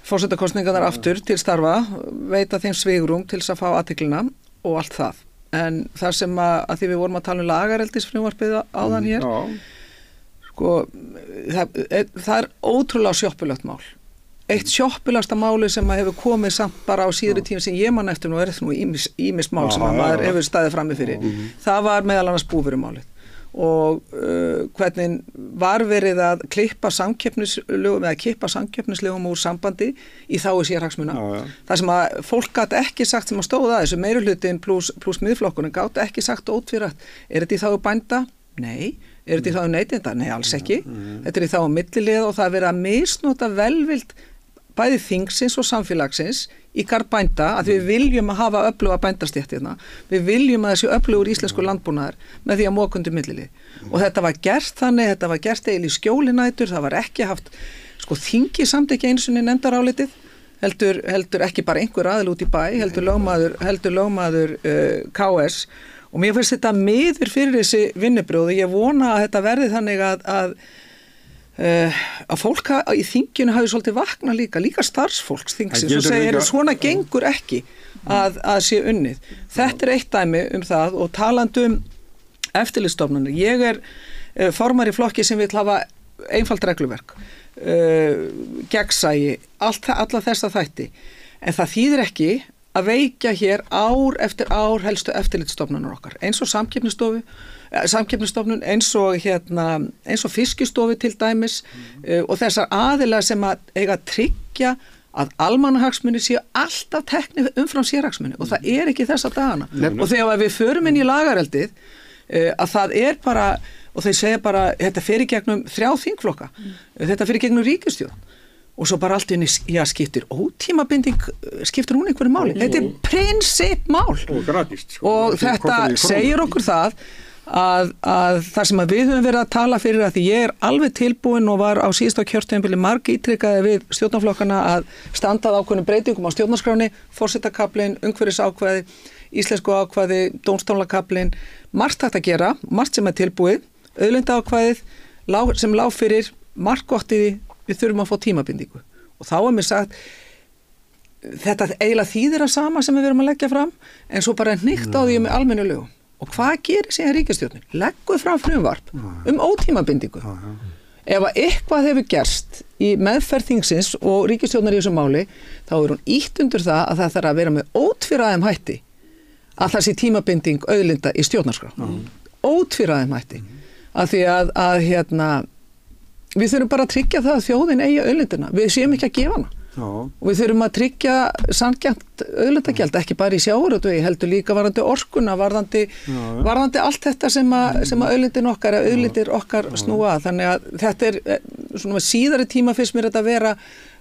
forsetakosningarnar aftur til starfa, veita þeim svigrúm til þess að fá athyglina og allt það. En það sem að því við vorum að tala lagareldisfrumvarpið áðan hér, sko, það ótrúlega sjoppulegt mál. Eitt sjoppulasta máli sem hefur komið samt bara á síðri tíma sem ég man eftir, nú er þetta ýmis mál sem maður hefur staðið frammi fyrir. Það var meðal annars búvörumálið og hvernig var verið að klippa samkeppnislögum úr sambandi í þágu sérhagsmuna. Það sem að fólk gat ekki sagt sem að stóða þessu, meirihlutin pluss miðflokkurinn gat ekki sagt ótvírætt, er þetta í þágu bænda? Nei. Er þetta í þágu neytenda? Nei, alls ekki. Þetta er í þágu milliliða og það er verið að misnota velvild bæði þingsins og samfélagsins í garð bænda, að við viljum að hafa öfluga bændastéttina, við viljum að þessi öflugur íslensku landbúnaðar með því að móka undir millilið. Og þetta var gert þannig, þetta var gert eiginlega í skjólinætur, það var ekki haft, sko, þingi samt ekki einu sinni nefndarálitið, heldur ekki bara einhver aðil út í bæ, heldur lögmaður KS, og mér finnst þetta miður fyrir þessi vinnubröð og ég vona að þetta verði þannig að fólk í þinginu hafi svolítið vakna líka starfsfólks þingsins og segir svona gengur ekki að sé unnið. Þetta er eitt dæmi það og talandi eftirlitsstofnanir. Ég er formar í flokki sem vil hafa einfalt regluverk, gegnsæi, alla þessa þætti. En það þýðir ekki að veikja hér ár eftir ár helstu eftirlitsstofnanir okkar, eins og samkeppnisstofnun, eins og fiskistofu til dæmis og þessar aðilar sem að eiga að tryggja að almannahagsmunir séu alltaf teknir umfram sérhagsmunir og það er ekki þessa dagana. Og þegar við förum inn í lagareldið að það er bara, og þeir segja bara, þetta fer í gegnum 3 þingflokka, þetta fer í gegnum ríkisstjórn. Og svo bara allt inni, skiptir ótímabinding, skiptir hún einhverju máli. Þetta er prinsippmál. Og þetta segir okkur það að það sem að við höfum verið að tala fyrir að því ég er alveg tilbúin og var á síðasta kjörtímabili margítrekaði við stjórnarflokkana að standa að ákveðnum breytingum á stjórnarskráni, forsetakablinn, umhverfisákvæði, íslensku ákvæði, dómstólakablinn, margt hægt að gera, margt sem er tilbúið, auðlindaákvæðið sem lá fyrir, margt gott í því, við þurfum að fá tímabindingu. Og þá er mér sagt, þetta eiginlega þýðir að sama sem við erum að leggja fram, en svo bara hnykt á því með almennu lögum. Og hvað gerir síðan ríkisstjórnin? Legguð fram frumvarp ótímabindingu. Ef að eitthvað hefur gerst í meðferð þingsins og ríkisstjórnar í þessu máli, þá er hún ýtt undir það að það þarf að vera með ótvíræðum hætti að það sé tímabinding auðlinda í stjórnarskrá. Ótvíræðum hætti. Af því að við þurfum bara að tryggja það að þjóðin eigi auðlindina. Við séum ekki að gefa hana. Og við þurfum að tryggja sanngjarnt auðlindagjald, ekki bara í sjávarútvegi, heldur líka varðandi orkuna, varðandi allt þetta sem að auðlindir okkar snúa að. Þannig að þetta er svona síðari tíma fyrst mér þetta að vera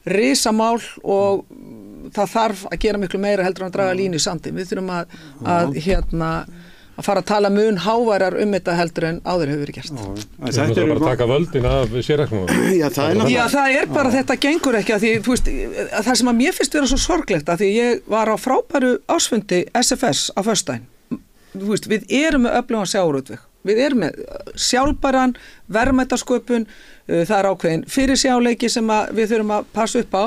risamál og það þarf að gera miklu meira heldur en að draga línu í sandinn. Við þurfum að fara að tala mun háværar þetta heldur en áður hefur verið gert. Þetta er bara að taka völdin af sérhagsmunum. Já, það er bara, þetta gengur ekki að því, þú veist, það sem að mér finnst vera svo sorglegt að því ég var á frábæru ársfundi SFS á föstudaginn. Þú veist, við erum með öflugan sjávarútveg Við erum með sjálfbæran, verðmætasköpun, það ákveðin fyrirsjáleiki sem við þurfum að passa upp á,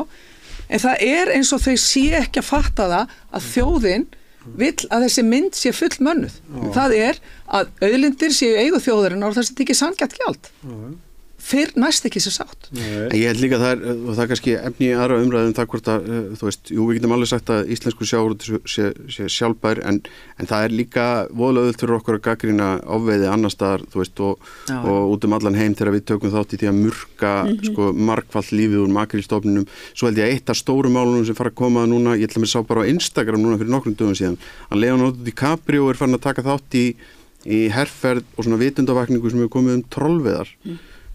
en það eins og þau sé ekki að fatta það að þjóðin vill að þessi mynd sé full mönnuð. Það að auðlindir séu eigu þjóðarinnar og það sé ekki sanngjarnt gjald. Fyrr næst ekki sér sátt. Ég held líka að það er kannski efni í aðra umræðum það hvort að, þú veist, við getum alveg sagt að íslensku sjávarútvegur sé sjálfbær en það líka voðalega auðvelt fyrir okkur að gagnrýna ofveiði annars staðar, þú veist, og út allan heim þegar við tökum þátt í því að murka sko margfalt lífið úr makrílstofninum. Svo held ég að eitt af stóru málunum sem fara að koma núna, ég ætla að mér sá bara á Instagram núna fyrir nokkrum dögum síðan, að Leonardo DiCaprio farin að taka þátt í herferð og svona vitundavakningu sem hefur komið trollveiðar.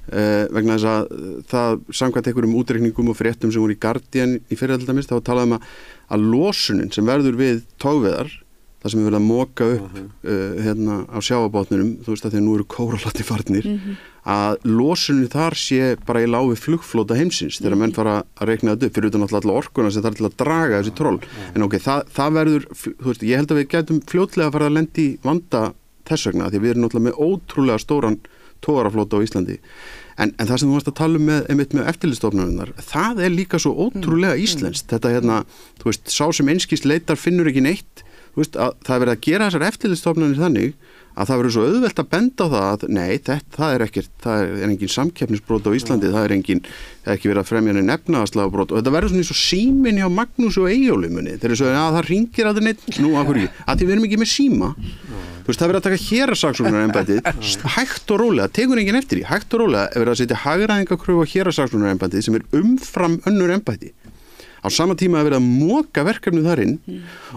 Vegna þess að það samkvæmt einhverjum útreikningum og fréttum sem voru í Guardian í fyrra til dæmis, þá talaðum að losunin sem verður við togveiðar, það sem er verið að moka upp hérna á sjávarbotninum, þú veist að því að nú eru kóralati farnir, að losunin þar sé bara í lág við flugflóta heimsins þegar menn fara að reikna þetta upp fyrir utan alltaf orkuna sem þarf til að draga þessi troll. En ok, það verður, þú veist, ég held að við gætum fljótlega að fara að lenda í vanda þess vegna, því við erum náttúrulega með ótrúlega stóran togaraflóta á Íslandi en það sem þú varst að tala um með eftirlitsstofnanirnar, það líka svo ótrúlega íslenskt, þetta hérna, þú veist, sá sem einskis leitar finnur ekki neitt, þú veist, að það verið að gera þessar eftirlitsstofnanir þannig að það verður svo auðvelt að benda á það að nei, það er engin samkeppnisbrot á Íslandi, það er ekki verið að fremja neinn efnahagsbrot og þetta verður svona eins og síminn hjá Magnús og Eyjóli munni, þeir eru svo að það hringir að það neitt, nú af hverju, að því við erum ekki með síma. Þú veist, það verður að taka héraðssaksóknarembættið hægt og rólega, tekur enginn eftir því, hægt og rólega er verið að setja hagræðingakröfu á héraðssaksóknarembættið sem er umfram önnur embætti. Á sama tíma að vera að moka verkefni þar inn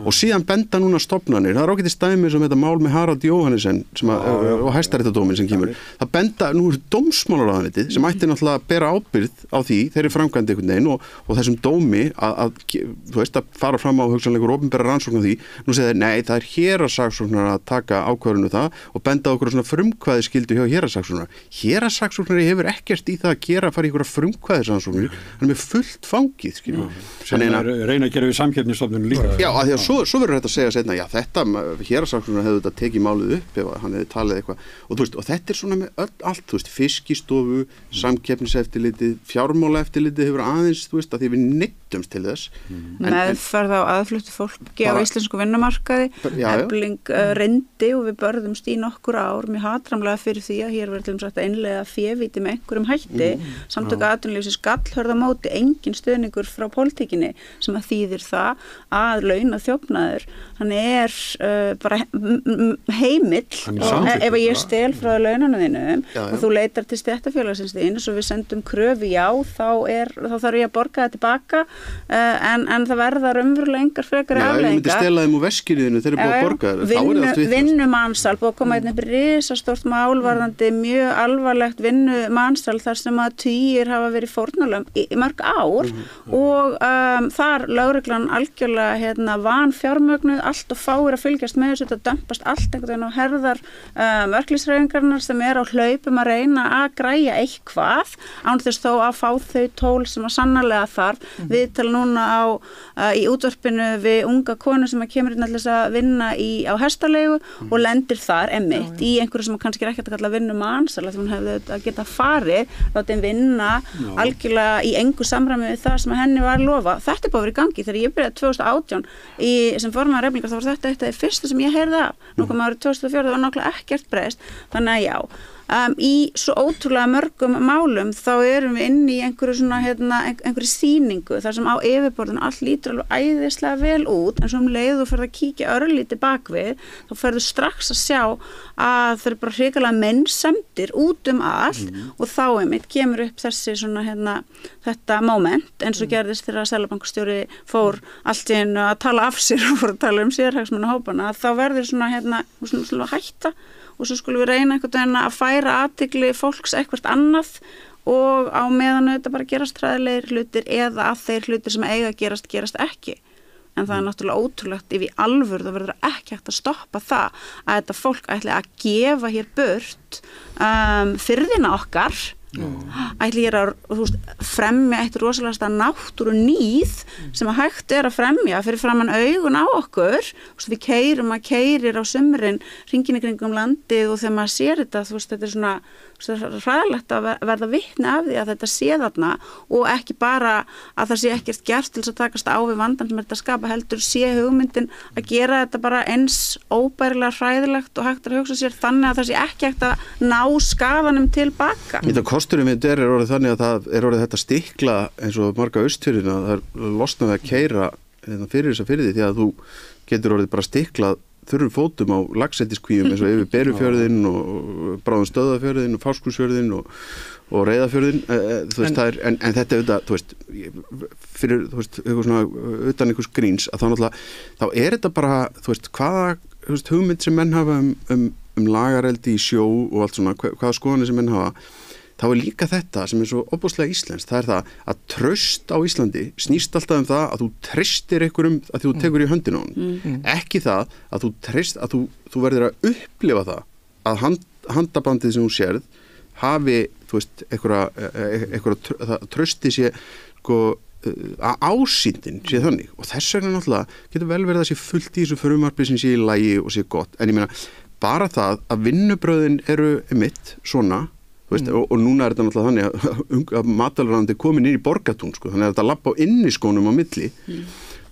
og síðan benda núna stofnanir. Það ágætis dæmi sem þetta mál með Harald Jóhannesen og Hæstaréttardóminn sem kemur. Það benda, nú dómsmálaráðuneytið sem ætti náttúrulega að bera ábyrgð á því, þeirri framkvæmdi einhvern veginn og þessum dómi þú veist, að fara fram á hugsanleikur opinbera rannsókn á því. Nú segir þeir, nei, það er héraðssaksóknar að taka ákvörðun það og benda okkur svona frumkvæðisskyldu hjá héraðssaksóknar. Héraðssaksóknari hefur ekkert í það að gera að fara í einhverja frumkvæðisrannsóknir. Hann er með fullt fangið, skilur. Sem reyna að gera við samkeppnisstofnunum líka. Já, að því að svo verður þetta að segja seinna, já, þetta héraðssaksóknari hefði þetta tekið málið upp ef hann hefði talið eitthvað og þú veist, og þetta er svona með allt, þú veist, Fiskistofu, samkeppniseftirlitið, fjármálaeftirlitið hefur aðeins, þú veist, að því við neyddumst til þess. Meðferð á aðfluttu fólki á íslensku vinnumarkaði, Efling reyndi og við börðumst í nokkur ár mjög hatramlega fyrir því að hér verður sagt að innleiða févíti með einhverjum hætti, Samtök atvinnulífsins gallhörð á móti, engin stuðningur frá pólitíkinni sem að þýðir það að launaþjófnaður, hann er bara heimill ef ég stel frá launanum þínum og þú leitar til stéttarfélagsins þín og svo við sendum kröfu þá þarf ég að borga það tilbaka en það verða raunverulega engar frekari afleiðingar. Ef þú myndir stela þeim úr veskinu þeir eru búið að borga þér, vinnumansal, búið að koma einn upp risastórt málvarðandi mjög alvarlegt vinnumansal þar sem að tugir hafa verið fórnarlömb í mörg ár og þar lögreglan algjörlega vanfjármögnuð, allt og fáir að fylgjast með þessu, þetta dömpast allt einhvern veginn á herðar verklýshreyfingarnar sem er á hlaupum að reyna að græja eitthvað án þess þó að fá þau tól sem að sannarlega þarf. Við tala núna í útvarpinu við unga konu sem að kemur inn til þess að vinna á hestalegu og lendir þar einmitt í einhverju sem kannski er ekkert að kalla vinnumansal því hún hefði að geta farið látið vinna algjörlega í engu samræmi við það sem að henni var lofa. Þetta er bara verið í gangi. Þegar ég byrjaði 2018 sem formaður Eflingar þá var þetta fyrsta sem ég heyrði af. Nú kom árið 2004 það var nákvæmlega ekkert breyst. Þannig að já, í svo ótrúlega mörgum málum þá erum við inn í einhverju svona einhverju sýningu þar sem á yfirborðinu allt lítur alveg æðislega vel út en svo leið þú ferð að kíkja örlítið bakvið þá ferðu strax að sjá að það er bara hrikalega meinsemdir út allt og þá einmitt kemur upp þessi svona þetta moment eins og gerðist þegar Seðlabankastjóri fór allt í einu að tala af sér og fór að tala sérhagsmunahópana þá verður svona hætta og svo skulum við reyna einhvern veginn að færa athygli fólks eitthvað annað og á meðan þetta bara gerast hræðilegir hlutir eða að þeir hlutir sem eiga að gerast ekki. En það er náttúrulega ótrúlegt ef í alvöru það verður ekki hægt að stoppa það að þetta fólk ætli að gefa hér burt firðina okkar ætli ég að fremja eitt rosalegasta náttúru nýð sem að hægt að fremja fyrir framan augun á okkur við keyrir á sumrin hringinn í kringum landið og þegar maður sér þetta þetta svona hræðilegt að verða vitni af því að þetta sé þarna og ekki bara að það sé ekkert gert til þess að takast á við vandan sem þetta skapa heldur sé hugmyndin að gera þetta bara eins óbærilega hræðilegt og hægt að hugsa sér þannig að það sé ekki hægt að ná skafanum tilbaka. Kosturinn við er orðið þannig að það er orðið þetta stikla eins og marga Austfirðina það er losnað að keyra fyrir þessa firði því að þú getur orðið bara stiklað þurrum fótum á laxeldiskvíum eins og yfir Berufjörðinn og Bráðum Stöðafjörðinn og Fáskrúðsfjörðinn og Reyðarfjörðinn en þetta er auðvitað fyrir eitthvað svona utan einhvers gríns að þá er þetta bara hvaða hugmynd sem menn hafa um lagareldi í sjó og allt svona hvaða skoðanir sem menn hafa þá er líka þetta sem er svo óbúslega íslenskt, það er það að traust á Íslandi snýst alltaf það að þú treystir einhverjum að þú tekur í höndina á hann, ekki það að þú treyst, að þú verður að upplifa það að handabandið sem þú sérð hafi, einhverja trausti sé, að ásýndin sé þannig og þess vegna náttúrulega getur vel verið að sé fullt í þessu frumvarpi sem sé í lagi og sé gott, en ég meina bara það að vinnubröðin eru mitt svona og núna er þetta náttúrulega þannig að matvælaráðuneytið er komin inn í Borgartún þannig að þetta labba á inniskónum á milli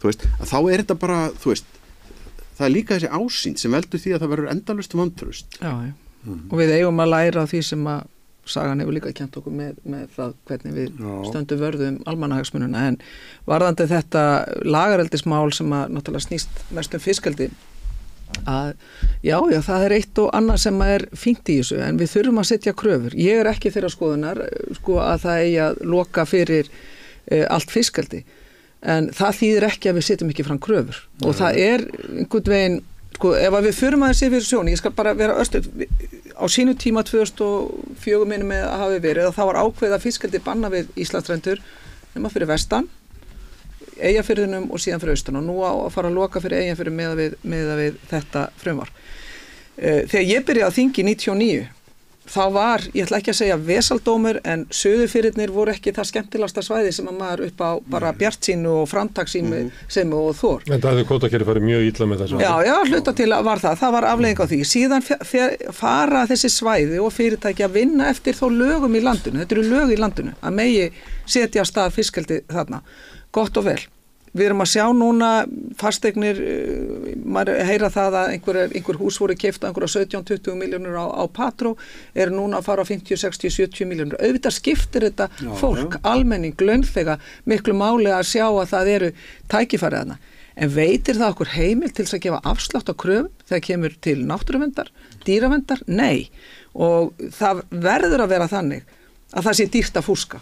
að þá er þetta bara það er líka þessi ásýnd sem veldur því að það verður endalaust vantraust og við eigum að læra því sem að sagan hefur líka kent okkur með það hvernig við stöndum vörðum almannahagsmununa en varðandi þetta lagareldismál sem að náttúrulega snýst mest fiskeldi að já, það er eitt og annað sem er fínt í þessu en við þurfum að setja kröfur. Ég er ekki þeirra skoðunar að það eigi að loka fyrir allt fiskeldi en það þýðir ekki að við setjum ekki fram kröfur og það er einhvern veginn ef að við förum aðeins yfir sjóni, ég skal bara vera östuð á sínu tíma 2004 minnum með að hafi verið að það var ákveðið að fiskeldi banna við Íslandsstrendur nema fyrir vestan Eyjafirðinum og síðan fyrir austan og nú á að fara að loka fyrir Eyjafirðin meða við þetta frumvarp. Þegar ég byrjaði að þingi 99 þá var, ég ætla ekki að segja vesaldómur en Suðurfirðirnir voru ekki það skemmtilegasta svæði sem að maður upp á bara bjartsýnu og framtakssýni sem og þor. En það hefði kvótakerfi farið mjög illa með þessu. Já, hluta til var það var afleiðing á því. Síðan fara þessi svæði og fyrirtæki að vinna eftir þó lögum í landinu. Þetta eru lög í landinu að megi setja af stað fiskeldi þarna. Gott og vel. Við erum að sjá núna fasteignir, maður heyra það að einhver hús voru keypt á einhverja 17-20 milljónir á Patró, eru núna að fara á 50, 60, 70 milljónir. Auðvitað skiptir þetta fólk, almenning, launþega, miklu máli að sjá að það eru tækifæri þarna. En veitir það okkur heimild til þess að gefa afslátt á kröfum þegar kemur til náttúruverndar, dýraverndar? Nei. Og það verður að vera þannig að það sé dýrt að fúska.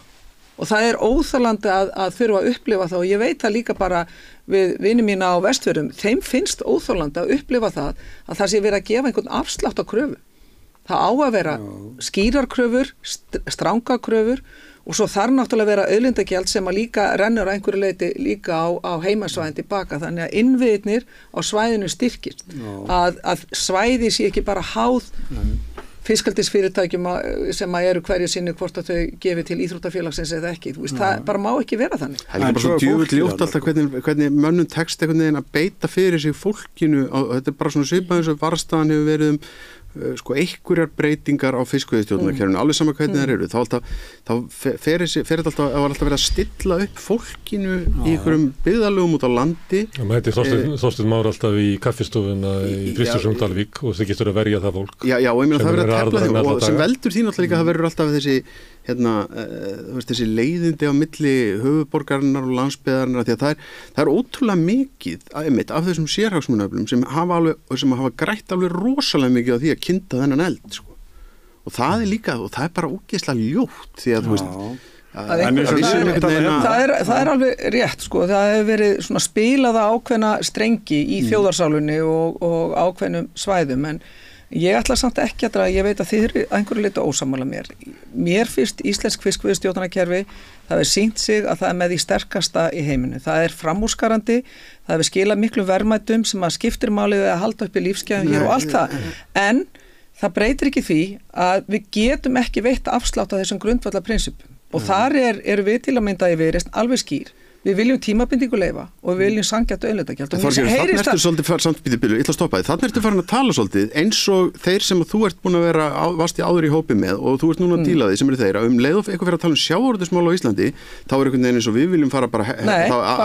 Og það er óþolandi að þurfa að upplifa það og ég veit það líka bara við vini mína á Vestfjörðum, þeim finnst óþolandi að upplifa það sé verið að gefa einhvern afslátt á kröfu. Það á að vera skýrar kröfur, stranga kröfur og svo þarf náttúrulega að vera auðlindagjald sem að líka rennur að einhverju leiti líka á heimasvæðin tilbaka þannig að innviðirnir á svæðinu styrkist. Að svæði sé ekki bara háð fiskeldisfyrirtækjum sem eru hverju sinni hvort að þau gefi til íþróttafélagsins eða ekki, það bara má ekki vera þannig. Það er bara svo djúvill ljótt alltaf hvernig mönnum tekst einhvern veginn að beita fyrir sig fólkinu, þetta er bara svona svipað eins og varstaðan hefur verið einhverjar breytingar á fiskveiðistjórnarkerfinu, alveg sama hvernig það eru, þá fer þetta alltaf verið að stilla upp fólkinu í einhverjum byggðarlögum út á landi. Það mæti Þorsteinn Már alltaf í kaffistofuna í Kristjánsson Dalvík og þykist að verja það fólk. Já, ég meina það verið að tefla þeim og sem veldur því náttúrulega líka það verður alltaf þessi leiðindi á milli höfuborgarinnar og landsbyggðarinnar því að það er ótrúlega mikið af þessum sérhagsmunöflum sem hafa grætt alveg rosalega mikið á því að kynda þennan eld og það er líka, og það er bara ógeðslega ljótt því að það er alveg rétt það hefur verið svona spilaða ákveðna strengi í þjóðarsálunni og ákveðnum svæðum en ég ætla samt ekki að ég veit að þið eru einhverju leyti ósammála mér finnst íslensk fiskveiðistjórnarkerfi það er sýnt sig að það er með því sterkasta í heiminu, það er framúrskarandi það hefur skilað miklu verðmætum sem að skiptir málið að halda upp í lífsgæðum hér og allt það en það breytir ekki því að við getum ekki veitt afslátt af þessum grundvallarprinsipum og þar eru við til að mynda í Viðreisn alveg skýr. Við viljum tímabindingu leyfa og við viljum sanngjarnt auðlindagjald. Þannig ertu svolítið samspýðið, ég ætla að stoppa þig, þannig ertu farin að tala svolítið eins og þeir sem þú ert búin að vera vasti áður í hópi með og þú ert núna að díla því sem eru þeir að leið og eitthvað fyrir að tala sjávarútvegsmál á Íslandi, þá einhvern veginn eins og við viljum fara bara,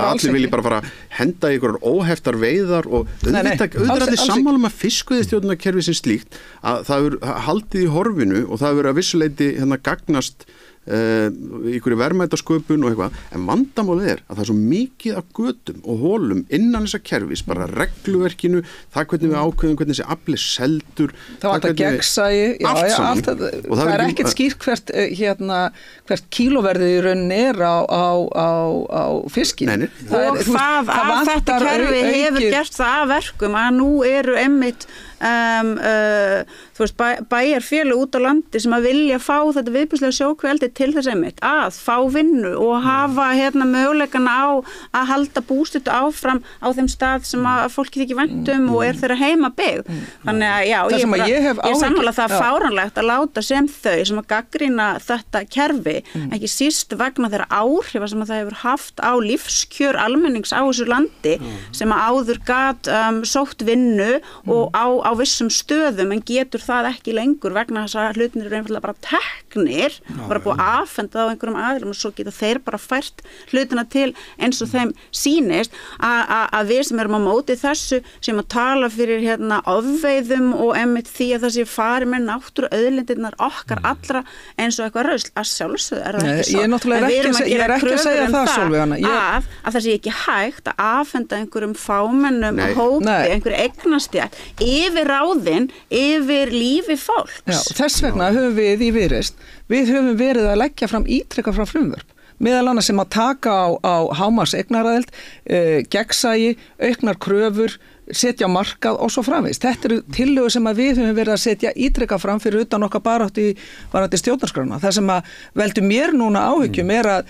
allir vilji bara fara henda ykkur óheftar veiðar og auðvitað allir sammála með fiskveiðistjórnarkerfi sem slíkt að það er haldið í horfinu og það er að vissuleyti gagnast ykkur í verðmætasköpun og eitthvað, en vandamálið er að það er svo mikið af götum og hólum innan þessa kerfis, bara regluverkinu það hvernig við ákveðum, hvernig þessi afli seldur, það vantar gegnsæi það er ekkert skýrt hvert kílóverðið í rauninni er á fiskin og hvað af þetta kerfi hefur gert það að verkum að nú eru einmitt þú veist, bæjarfélög út á landi sem að vilja fá þetta viðbjóðslega sjókveldi til þess einmitt að fá vinnu og hafa möguleikana á að halda búsetu áfram á þeim stað sem að fólki þykir vænt og er þeirra heima byggð. Þannig að já, ég sammála það fáránlegt að láta sem þau sem að gagnrýna þetta kerfi, ekki síst vegna þeirra áhrifa sem að það hefur haft á lífskjör almennings á þessu landi sem að áður gat sótt vinnu og á vissum stöðum en getur það ekki lengur vegna þess að hlutinir eru einfallega bara teknir, bara búið aðfenda á einhverjum aðilum og svo geta þeir bara fært hlutina til eins og þeim sýnist að við sem erum á móti þessu sem að tala fyrir ofveiðum og einmitt því að það sé farið með náttúru auðlindirnar okkar allra eins og eitthvað rausl að sjálfsögðu er það ekki svo. Ég er ekki að segja það Sólveig að það sé ekki hægt að aðfenda einhverjum fámennum hópi, einhverju eignastjætt yfir ráðin, yfir lífi fólks. Já, þess vegna höfum við í Viðreisn, við höfum verið að leggja fram ítrekka frá frumvörp, meðal annars sem að taka á hámarks eignaraðild, gegnsæi, auknar kröfur, setja markað og svo framvegis. Þetta eru tillögur sem að við höfum verið að setja ítrekka fram fyrir utan okkar baráttu varðandi stjórnarskrána. Það sem að veldur mér núna áhyggjum er að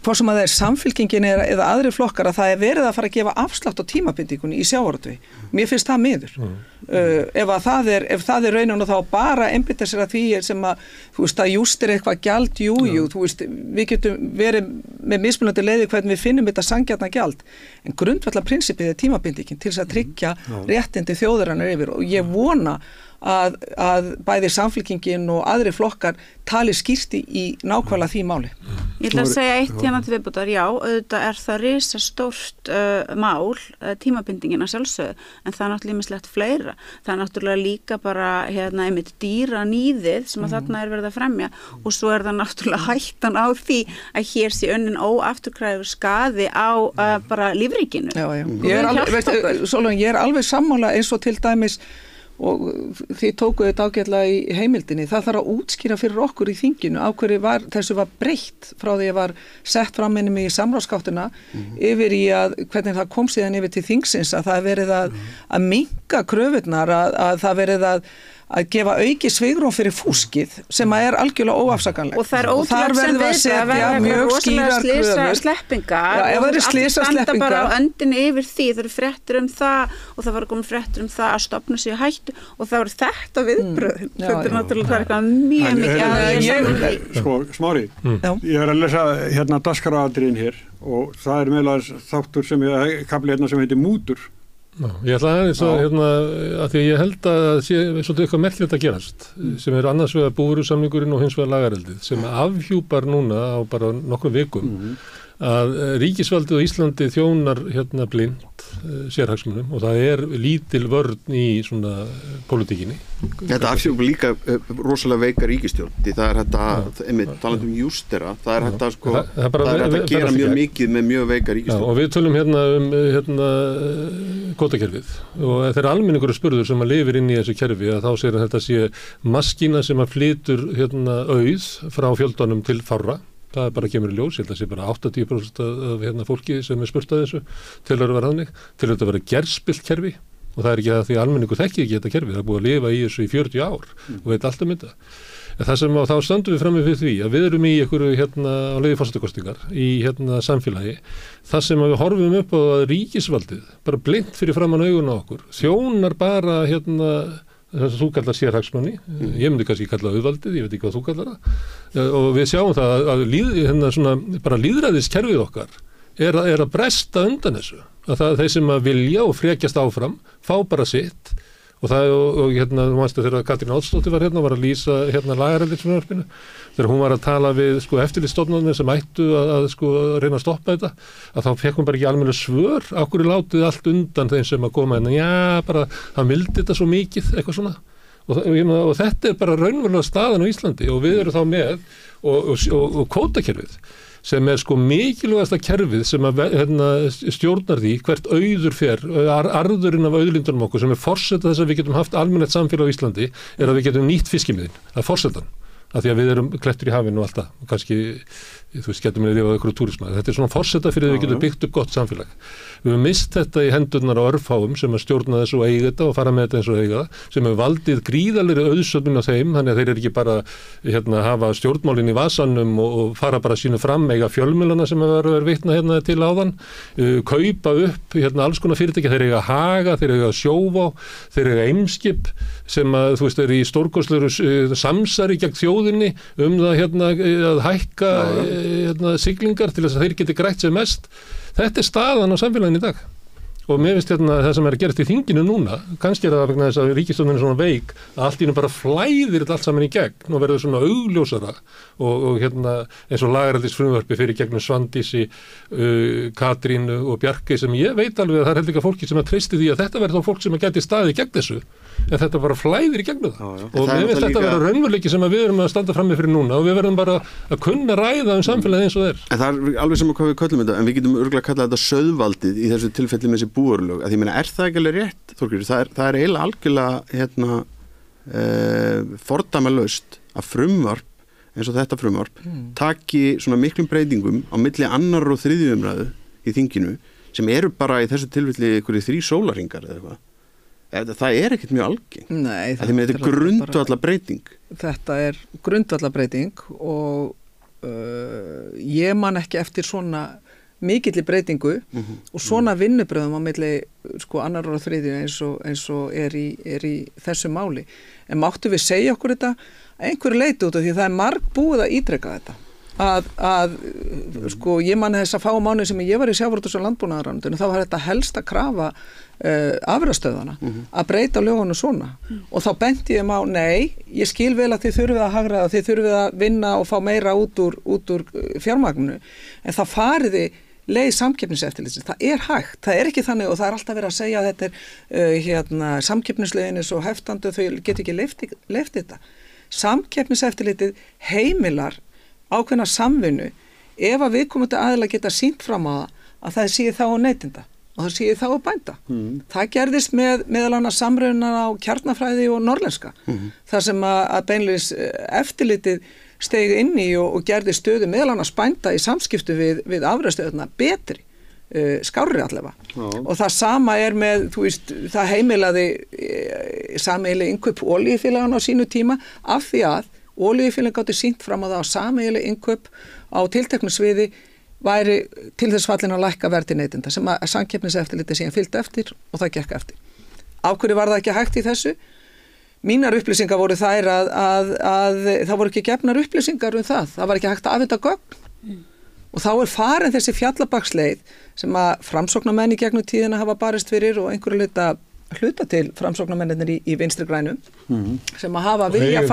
hvað sem að það er samfylkingin eða aðri flokkar að það er verið að fara að gefa afslátt á tímabindingunni í sjávarútvegi. Mér finnst það miður. Ef það er raunin og þá bara einbytta sér að því sem að þú veist að jústir eitthvað gjald, þú veist, við getum verið með mismunandi leiði hvernig við finnum þetta sanngjarna gjald, en grundvallarprinsipið er tímabindingin til þess að tryggja réttindi þjóðarinnar yfir og ég vona að bæði samfylkingin og aðri flokkar tali skýrt í nákvæmlega því máli. Ég ætla að segja eitt til viðbótar, já, auðvitað er það risastórt mál, tímabindingin að sjálfsögðu, en það er náttúrulega ýmislegt fleira. Það er náttúrulega líka bara einmitt dýranýðið sem að þarna er verið að fremja og svo er það náttúrulega hættan á því að hér sé unnin óafturkræfur skaði á bara lífríkinu. Sólveig, ég er alveg sammála eins og til dæmis og þið tókuðu þetta ágætlega í heimildinni, það þarf að útskýra fyrir okkur í þinginu á hverju þessu var breytt frá því að var sett fram innum í samráðsgáttuna yfir í að hvernig það kom síðan yfir til þingsins að það er verið að minnka kröfurnar, að það verið að gefa auki svigrúm fyrir fúskið sem að er algjörlega óafsakanlegt. Og það er ótrúlega sem við að vera rosalega slysasleppingar og allir standa bara á öndinni yfir því, það eru fréttir það og það var komin fréttir það að stofna sig hættu og það voru þetta viðbröðin. Þetta er náttúrulega eitthvað mjög mikið. Sko, Smári, ég er að lesa dagskráratriðin hér og það er meðlega þáttur sem kapli sem heitir Mútur. Já, ég ætla aðeins að því ég held að sé svolítið eitthvað merkilegt að gerast sem er annars vegar búvörusamningurinn og hins vegar lagareldið sem afhjúpar núna á bara nokkrum vikum að ríkisvaldið á Íslandi þjónar blind sérhagsmunum og það er lítil vörn í svona pólitíkinni. Þetta afhjúpar líka rosalega veika ríkisstjórn því það er þetta, talandi jústera, það er þetta það er þetta að gera mjög mikið með mjög veika ríkisstjórn. Já, og við tölum kvótakerfið og þegar almenningur er spurður sem að lifir inn í þessu kerfi að þá segir að þetta sé maskína sem að flytur auð frá fjöldanum til fárra. Það bara kemur í ljós, ég held að sé bara 80% af fólki sem er spurt að þessu til að vera þannig, til að vera gerspilt kerfi og það er ekki að því almenningur þekki ekki þetta kerfi, það er búið að lifa í þessu í 40 ár og veit alltaf mynda. Það sem þá stöndum við frammi fyrir því að við erum í einhverju á leiði forsetakosningar í samfélagi, það sem við horfum upp á að ríkisvaldið bara blint fyrir framan augun á okkur, þjónar bara þess að þú kallar sérhagsmunni, ég myndi kannski kalla auðvaldið, ég veit ekki hvað þú kallar það, og við sjáum það að bara lýðræðiskerfið okkar er að bresta undan þessu, að þeir sem að vilja og frekjast áfram, fá bara sitt, og þú manstu þegar Katrín Oddsdóttir var var að lýsa lagareldisfrumvarpinu, þegar hún var að tala við eftirlitsstofnanir sem ættu að reyna að stoppa þetta, að þá fekk hún bara ekki almennileg svör, af hverju látið allt undan þeim sem að koma bara hann vildi þetta svo mikið, eitthvað svona, og þetta er bara raunverulega staðan á Íslandi, og við erum þá með og kvótakerfið sem er mikilvægasta kerfið sem að stjórnar því hvert auður fer, arðurinn af auðlindunum okkur sem er forseta þess að við getum haft almennilegt samfélag á Íslandi er að við getum nýtt fiskimiðin, það er forsetan, af því að við erum klettur í hafinu og allt það, og kannski, getum við lifað ykkur úr túrisma. Þetta er svona forseta fyrir að við getum byggt upp gott samfélag. Við höfum mist þetta í hendurnar á örfáum sem að stjórna þessu og eiga þetta og fara með þetta eins og eiga það, sem hefur valdið gríðarlegri auðsöfnun á þeim, þannig að þeir eru ekki bara hafa stjórnmálin í vasanum og fara bara sínu fram, eiga fjölmiðlana sem hefur vitna til áðan, kaupa upp alls konar fyrirtæki, þeir eiga Haga, þeir eiga Sjóvá, þeir eiga Eimskip sem að eru í stórkostlegur samsari gegn þjóðinni það að hækka siglingar til þess að þeir geti grætt sem mest. Þetta er staðan á samfélaginu í dag. Og mér finnst það sem er að gerast í þinginu núna, kannski er það vegna þess að ríkisstjórnin er svona veik, að allt í bara flæðir þetta allt saman í gegn og verður svona augljósara og eins og lagareldisfrumvarpi fyrir gegnum Svandísi, Katrínu og Bjarkey sem ég veit alveg að það er heldur ekki fólki sem að treysti því að þetta verður þá fólk sem að geti staðið gegn þessu, en þetta bara flæðir í gegnum það. Og mér finnst þetta vera raunveruleiki sem við erum að standa frammi fyrir núna og við verðum bara að kunna ræða samfélagið eins og þeir. En það er alveg sem hvað við köllum þetta, en við getum örugglega kallað þetta sauðvaldið í þessu tilfelli með þessi búarlög. Að ég meina, er það ekki alveg rétt, Þorgerður? Það er eiginlega algjörlega fordæmalaust að frumvarp eins og þetta frumvarp taki svona miklum breytingum á milli 2. og 3. umræðu í þinginu sem eru bara í þessu tilfelli einhverjir 3 sólarhringar eða eitthvað. Það er ekkert mjög algengt. Nei, þetta er grundvallarbreyting. Þetta er grundvallarbreyting og ég man ekki eftir svona mikilli breytingu og svona vinnubröðum á milli 2. og 3. eins og er í þessu máli. En máttu við segja okkur þetta einhverju leiti út af því það er marg búið að ítreka þetta. Ég man þess að fá mánuði sem ég var í sjávarútvegs- og landbúnaðarráðuneytinu, þá var þetta helsta krafa afurðastöðvana að breyta lögunum svona og þá benti ég á, nei, ég skil vel að þið þurfið að hagræða, þið þurfið að vinna og fá meira út úr fjármagninu, en það fariði leið samkeppniseftirlitsins, það er hægt, það er ekki þannig og það er alltaf verið að segja að þetta er samkeppnisleiðin er svo heftandi og þau getur ekki leyft þetta. Samkeppniseftirlitið heimilar ákveðna samvinnu ef að viðkomandi aðila geta sýnt fram á að það sé þá á neytinda og það sé þá á bænda. Það gerðist meðal annars samruna á kjarnafræði og norlenska, þar sem að beinleiðis eftirlitið steig inn í og gerði stöðu meðal annars bænda í samskiptu við afurðastöðuna betri, skárri allavega. Og það sama er með, það heimilaði sameiginleg innkaup olíufélaganna á sínu tíma af því að olíufélögin gátu sýnt fram á það að sameiginleg innkaup á tilteknu sviði væri til þess fallin að lækka verð til neytenda sem að samkeppniseftirlitið síðan fylgdi eftir og það gekk eftir. Af hverju var það ekki hægt í þessu? Mínar upplýsingar voru þær að það voru ekki gefnar upplýsingar það. Það var ekki hægt að afhenda gögn. Og þá er farin þessi fjallabaksleið sem að framsóknarmenn í gegnum tíðina hafa barist fyrir og einhverju hluta til framsóknarmennir í vinstri grænum sem að hafa vilja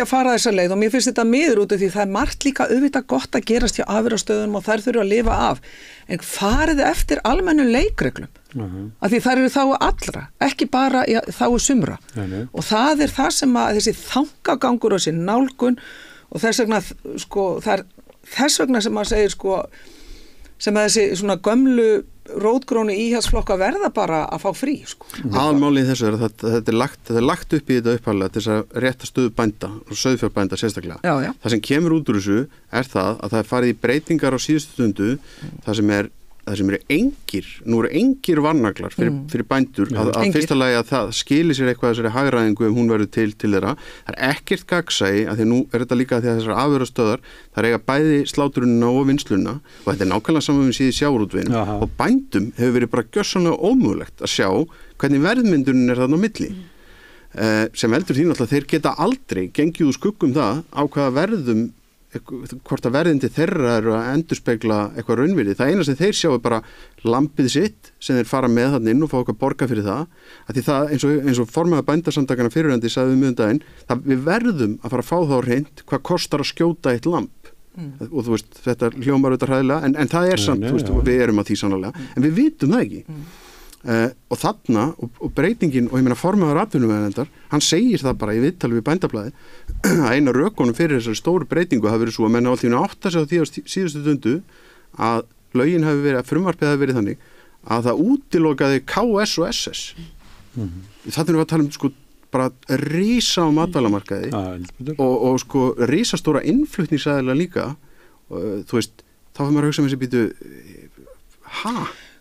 fara þessa leið og mér finnst þetta miður út af því það er margt líka auðvitað gott að gerast hjá afurðastöðunum og þær þurfa að lifa af en farið eftir almennu leikreglum af því þær eru þá allra ekki bara þá sumra og það er það sem að þessi þangagangur og þessi nálgun og þess vegna það er þess vegna sem að segir sem að þessi svona gömlu rótgrónu íhaldsflokka verða bara að fá frí. Aðalmálið þessu er að þetta er lagt upp í þetta upphæðlega til þess að rétta stöðu bænda og sauðfjárbænda sérstaklega. Það sem kemur út úr þessu er það að það er farið í breytingar á síðustu stundu það sem er það sem nú eru engir varnaglar fyrir bændur að fyrsta lagi að það skili sér eitthvað þessari hagræðingu hún verður til þeirra. Það ekkert gagnsæi að því nú þetta líka því að þessar afurðastöðvar það eiga bæði sláturunina og vinnsluna og þetta nákvæmlega saman við síði sjávarútveginum og bændum hefur verið bara gjörsamlega ómögulegt að sjá hvernig verðmyndunin þarna á milli. Sem veldur því náttúrulega þeir geta aldrei gengið úr skuggum það á hvaða verðum hvort að verðindi þeirra eru að endurspegla eitthvað raunvirði. Það eina sem þeir sjá bara lampið sitt sem þeir fara með þarna inn og fá eitthvað borga fyrir það. Að því það eins og formaður bændasamtakana fyrirhandi sagði daginn, við verðum að fara að fá þá hreint hvað kostar að skjóta eitt lamp. Og þú veist, þetta hljómar auðvitað hræðilega en það samt, þú veist, við erum að því sannlega. En við vitum það ekki. Og þarna og breytingin og ég meina formaður atvinnuveganendar hann segir það bara í viðtali við Bændablaðið að eina rökunum fyrir þessari stóru breytingu hafi verið svo að menna alltaf átta sig á því á síðustu stundu að lögin hafi verið, að frumvarpið hafi verið þannig að það útilokaði KS og SS þannig erum við að tala sko bara rísa á matvælamarkaði og sko rísastóra innflutningsaðilega líka þú veist, þá fyrir maður að hugsa með þessi býtu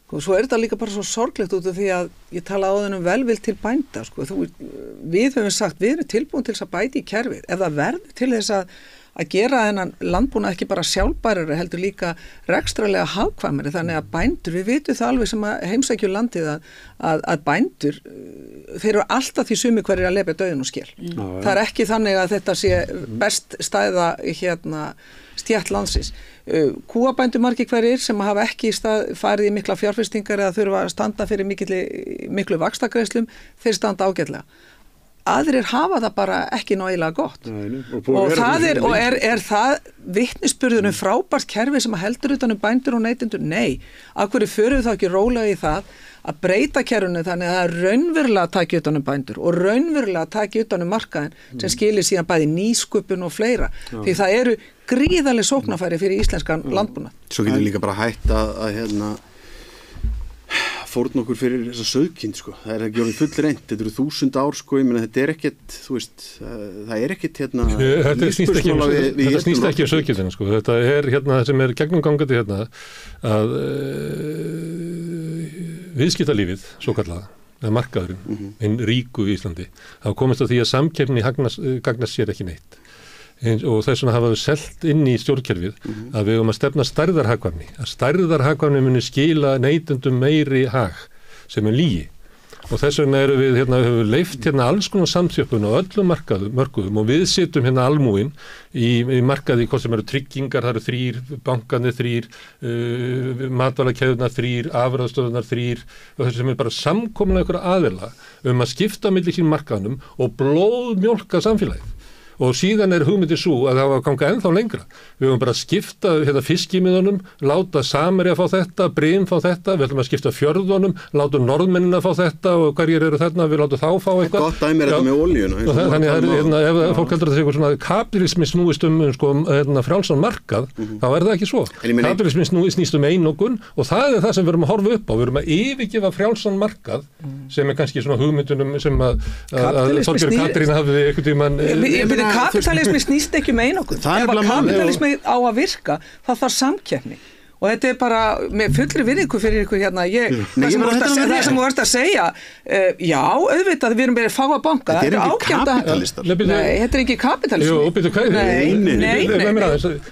Og svo þetta líka bara svo sorglegt út af því að ég tala á þennum velvild til bænda, sko. Við höfum sagt, við erum tilbúin til þess að bæti í kerfið. Ef það verður til þess að gera þennan landbúnað ekki bara sjálfbærari, heldur líka rekstralega hagkvæmari, þannig að bændur, við vitum það alveg sem að heimsækju landið að bændur, þeir eru alltaf því sumi hverjir að lepja dauðin og skel. Það er ekki þannig að þetta sé best stæða stjætt landsins. Kúabændur margir hverjir sem hafa ekki farið í mikla fjárfestingar eða þurfa að standa fyrir miklu vaxtagreiðslum, þeir standa ágætlega. Aðrir hafa það bara ekki nægilega gott. Og það er það vitnisburður frábært kerfi sem heldur utan bændur og neytendur? Nei. Af hverju förum við þá ekki rólega í það að breyta kerfinu þannig að það raunverulega taki utan bændur og raunverulega taki utan markaðin sem skilir síðan bæði nýsköpun og fleira. Því það eru gríðarleg sóknarfæri fyrir íslenskan landbúnað. Svo getur líka bara hætt að fórn okkur fyrir þessa sauðkind sko. Það ekki orðið full reynt. Þetta eru 1000 ár sko, ég meina þetta ekkert, þú veist, það ekkert Þetta snýst ekki um sauðkindina sko. Þetta sem gegnumgangandi að viðskiptalífið, svo kallaða, markaðurinn, hinn ríku í Íslandi, hafa komist að því að samkeppni gagnast sér ekki neitt. Og þess vegna hafa við selt inn í stjórnkerfið að við höfum að stefna stærðarhagkvæmni. Að stærðarhagkvæmni muni skila neytendum meiri hag sem lygi. Og þess vegna við höfum leyft alls konar samþjöppun á öllum mörkuðum og við sitjum almúin í markaði, hvað sem eru tryggingar, það eru 3, bankarnir 3, matvælakeðurnar 3, afurðastöðvarnar 3 og þess sem bara samkomlega ykkur aðila að skipta milli sín markaðnum og blóðmjólka samfélagið. Og síðan hugmyndin svo að það var að ganga ennþá lengra. Við höfum bara að skipta fiskimiðunum, láta Samherja fá þetta, Brim fá þetta, við ætlum að skipta fjörðunum, láta Norðmennina fá þetta og hverjir eru þarna, við látum þá fá eitthvað. Gott dæmi þetta með olíuna. Þannig ef fólk heldur að það eitthvað svona kapitalismi snúist frjálsan markað, þá það ekki svo. Kapitalismi snýst einokun og það það sem við erum að horfa upp á. Við erum að yfirgefa frjálsan markað sem kannski svona hugmyndunum sem að Þorgerður Katrín hafði einhvern tímann kapitalismi snýst ekki einokun. Ef að kapitalismi á að virka, það þarf samkeppni. Og þetta bara með fullri virðingu fyrir ykkur það sem þú varst að segja, já, auðvitað, við erum bara fáa banka. Þetta ekki kapitalistar. Nei, þetta ekki kapitalismi. Jú, býtu hvað? Nei.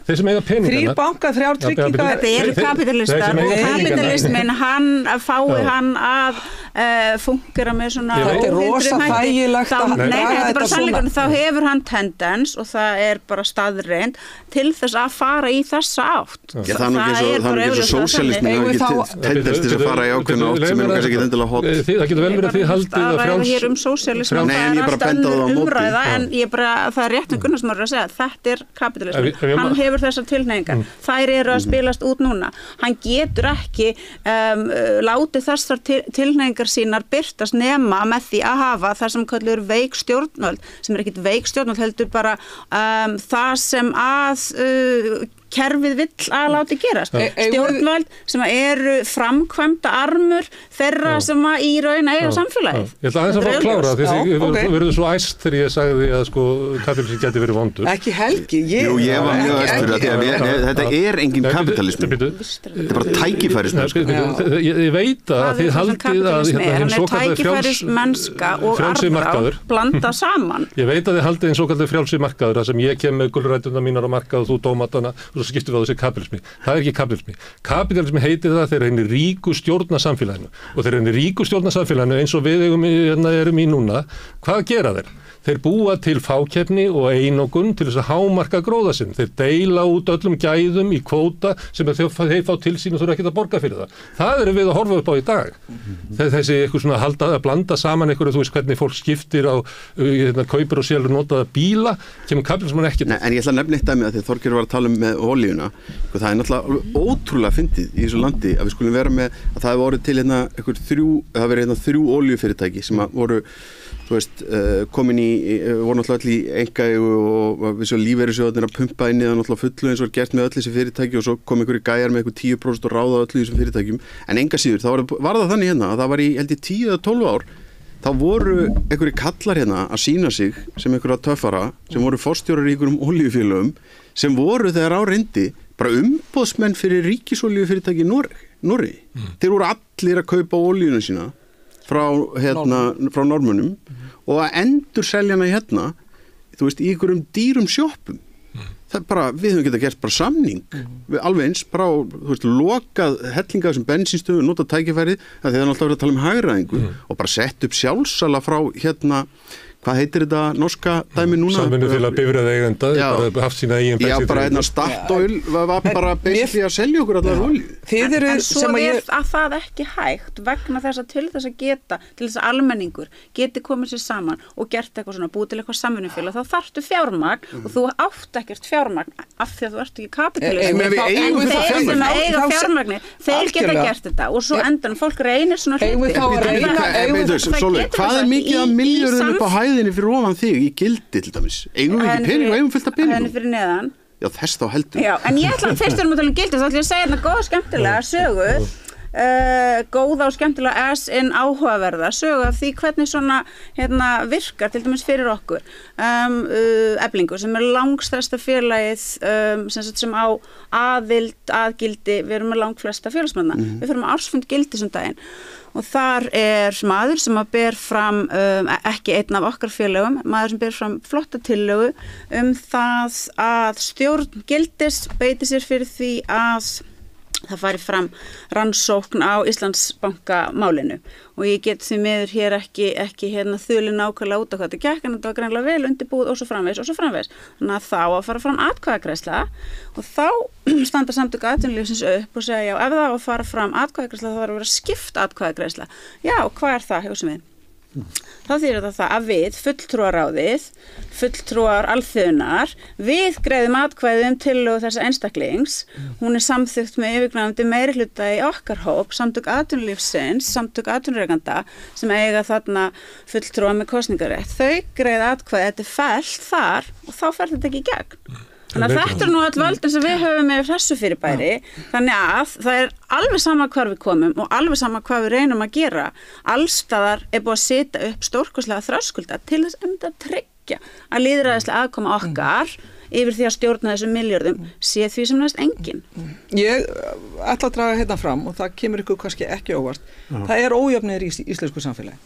Þeir sem eiga peningana. 3 banka, 3 tryggingar. Þetta eru kapitalistar og kapitalismin, hann að fungera með svona þetta rosa þægilegt nei, þetta bara sannleikurinn, þá hefur hann tendens og það bara staðreind til þess að fara í þessa átt. Já, það er ekki svo sósíalismi tendens til að fara í ákveðna átt sem kannski ekki endilega hot. Það getur vel verið að þið haldið að frjáls hér sósíalismi, það alltaf umræða en það rétt með Gunnarsson að segja þetta kapitalismi, hann hefur þessar tilhneigingar, þær að spilast út núna, hann getur ekki látið þessar tilhneigingar sínar birtast nema með því að hafa það sem kallur veik stjórnvöld sem ekkit veik stjórnvöld heldur bara það sem að kerfið vill að láti gerast. Stjórnvöld sem eru framkvæmda armur þeirra sem í raun eiga samfélagið. Ég ætla aðeins að fá að klára því þið verður svo æst þegar ég sagði að sko kapitalismi geti verið vondur. Ekki Helgi. Jú, ég var mjög æstur þetta engin kapitalismi. Þetta bara tækifærismennska. Ég veit að þið haldið að hinn svokallaði tækifærismennska og arðráð blanda saman. Ég veit að þið haldið hinn svokallaði frjálsi markaður þar sem ég kem með gulræturnar mínar á markað og þú dómatana og svo skiptir við á þessi kapitalismi. Það er ekki kapitalismi. Kapitalismi heitir það þegar henni ríku stjórna samfélaginu og þegar henni ríku stjórna samfélaginu eins og við erum í núna, hvað gera þeir? Þeir búa til fákeppni og einokun til þess að hámarka gróða sinn. Þeir deila út öllum gæðum í kvóta sem þeir fá til sín og þurfa ekki að borga fyrir það. Það erum við að horfa upp á í dag. Þessi eitthvað svona að blanda saman eitthvað, þú veist hvernig fólk skiptir á kaupir og selur notaða bíla, kemur kapitalisman ekki. Nei, en ég ætla að nefna eitt dæmi að því Þorgeir var að tala með olíuna. Það er náttúrulega ótrúlega fyndið í þessu landi að við skulum vera með að það hefur orðið til þrjú olíufyrirtæki sem voru þú veist, komin voru náttúrulega allir í einkaeigu og við svo lífeyrissjóðarnir að pumpa inn í það náttúrulega fullu eins og gert með öll þessi fyrirtæki og svo kom einhverju gæjar með eitthvað 10% og ráða öll þessum fyrirtækjum, en enga síður, þá var það þannig hérna að það var í held ég 10 eða 12 ár, þá voru einhverju kallar hérna að sína sig sem einhverja töffara, sem voru forstjórar í einhverjum olíufélögum, sem voru þegar á reyndi bara umboðsmenn fyrir ríkisolíufyrirtæki Noregi. Þeir voru allir að kaupa olíuna sína frá Normunum og að endur selja hana hérna, þú veist, í einhverjum dýrum sjoppum. Það er bara, við höfum getað gert bara samning, við alveg eins, bara, þú veist, lokað hellinga þessum bensínstöðum, notað tækifærið, það er náttúrulega verið að tala hagræðingu og bara sett upp sjálfsala frá hvað heitir þetta norska dæmi núna? Samvinnufélag bifreiðaeigenda, bara haft sína eigin bensín. Já, bara Statoil var bara basically að selja okkur allar olíu. En svo að það ekki hægt vegna þess að til þess að geta, til þess að almenningur geti komið sér saman og gert eitthvað svona, búið til eitthvað samvinnufélag, þá þarftu fjármagn og þú átt ekkert fjármagn af því að þú ert ekki kapitalismi. En þeir sem eiga fjármagni, þeir geta gert þetta og svo endan fólk reynir svona hluti. Fyrir ofan þig í gildi til dæmis. Eigum við ekki pening og eigum fullt af peningum? Henni fyrir neðan. Já, þess þá heldur. Já, en ég ætla, fyrst erum við að tala um gildi, þá ætla ég að segja hérna góða skemmtilega sögu, góða og skemmtilega áhugaverða sögu af því hvernig svona virkar, til dæmis fyrir okkur. Eflingu, sem langstærsta félagið sem á aðgildi, við erum með langflesta félagsmanna. Við fyrir með ársfund gildi sem daginn. Og þar maður sem að ber fram, ekki einn af okkar félögum, maður sem ber fram flotta tillögu það að stjórn gildis beiti sér fyrir því að það fari fram rannsókn á Íslandsbanka málinu og ég get því miður hér ekki þulið nákvæmlega út á hvað þetta gekk en þetta var greinlega vel undirbúið og svo framvegis. Þannig að þá að fara fram atkvæðagreiðsla og þá standa samtök atvinnulífsins upp og segja já, ef það á að fara fram atkvæðagreiðsla þá þarf að vera skipt atkvæðagreiðsla. Já, hvað er það, hugsa við? Þá þýðir það að við, fulltrúaráðið, fulltrúar alþjóðnar, við greiðum atkvæði tillögu þessa einstaklings. Hún er samþykkt með yfirgnæfandi meirihluta í okkar hóp, samtök atvinnulífsins, samtök atvinnurekenda sem eiga þarna fulltrúa með kosningarétt. Þau greiða atkvæði, þetta er fellt þar og þá fer þetta ekki í gegn. Þannig að þetta er nú all völdin sem við höfum með þessu fyrirbæri, þannig að það er alveg sama hvar við komum og alveg sama hvað við reynum að gera. Allstaðar er búið að setja upp stórkostlega þröskulda til þess að tryggja að lýðræðislega aðkoma okkar yfir því að stjórna þessum milljörðum sé því sem næst engin. Ég ætla að draga hérna fram og það kemur ykkur kannski ekki óvart. Það er ójöfnir í íslensku samfélagi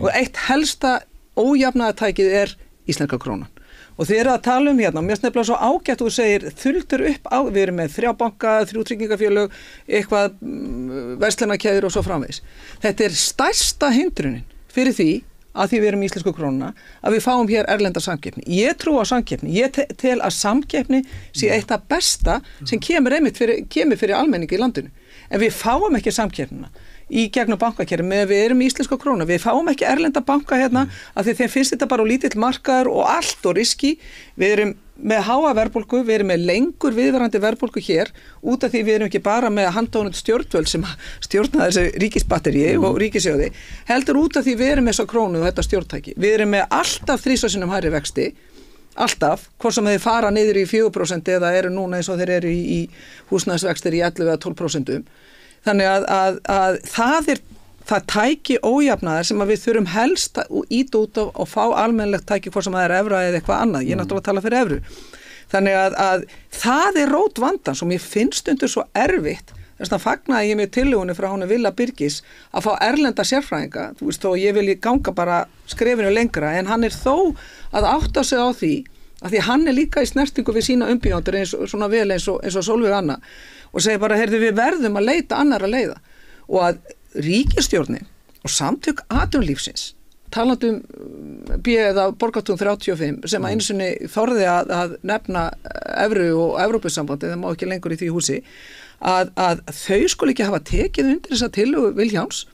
og eitt helsta ójöfnaðartækið er íslenska krónan. Og þið eru að tala hérna, mér snefnilega svo ágætt og segir þuldur upp á, við erum með 3 banka, 3 tryggingafélög, eitthvað verslunarkeðjur og svo framvegis. Þetta er stærsta hindrunin fyrir því að því við erum í íslensku krónuna, að við fáum hér erlenda samkeppni. Ég trú á samkeppni, ég tel að samkeppni sé eitt af besta sem kemur fyrir almenningi í landinu. En við fáum ekki samkeppnina í gegnum bankakerfi með við erum í íslenska króna. Við fáum ekki erlenda banka hérna af því þeim finnst þetta bara lítill markaður og allt og riski. Við erum með háa verðbólgu, við erum með lengur viðvarandi verðbólgu hér út af því við erum ekki bara með handónund stjórnvöld sem stjórna þessu ríkisbatteríi og ríkissjóði, heldur út af því við erum með svo krónu og þetta stjórntæki. Við erum með alltaf 3 sinnum hærri vexti alltaf, hvort sem þeir fara niður í 4% eða eru núna eins og þeir eru í húsnæðisvextir í 11 eða 12%. Þannig að það tæki ójafnaðar sem að við þurfum helst að íta út og fá almennilegt tæki hvort sem það evra eða eitthvað annað. Ég náttúrulega tala fyrir evru. Þannig að það rót vandans og mér finnst undir svo erfitt. Þess vegna fagnaði ég með tillögunni frá Honu Villa Birgis að fá erlenda sérfræðinga. Þú veist, þó ég vil ganga bara skrefinu lengra, en hann þó að átta sig á því, að því hann líka í snertingu við sína umbjóðendur svona vel eins og Sólveig Anna, og segir bara, heyrðu, við verðum að leita annarra leiða, og að ríkisstjórnin og samtök atvinnulífsins, talandi eða Borgartún 35 sem að einu sinni þorði að nefna evru og Evrópusambandið, það má ekki lengur í því húsi, að þau skuli ekki hafa tekið undir þessa tillögu Vilhjálms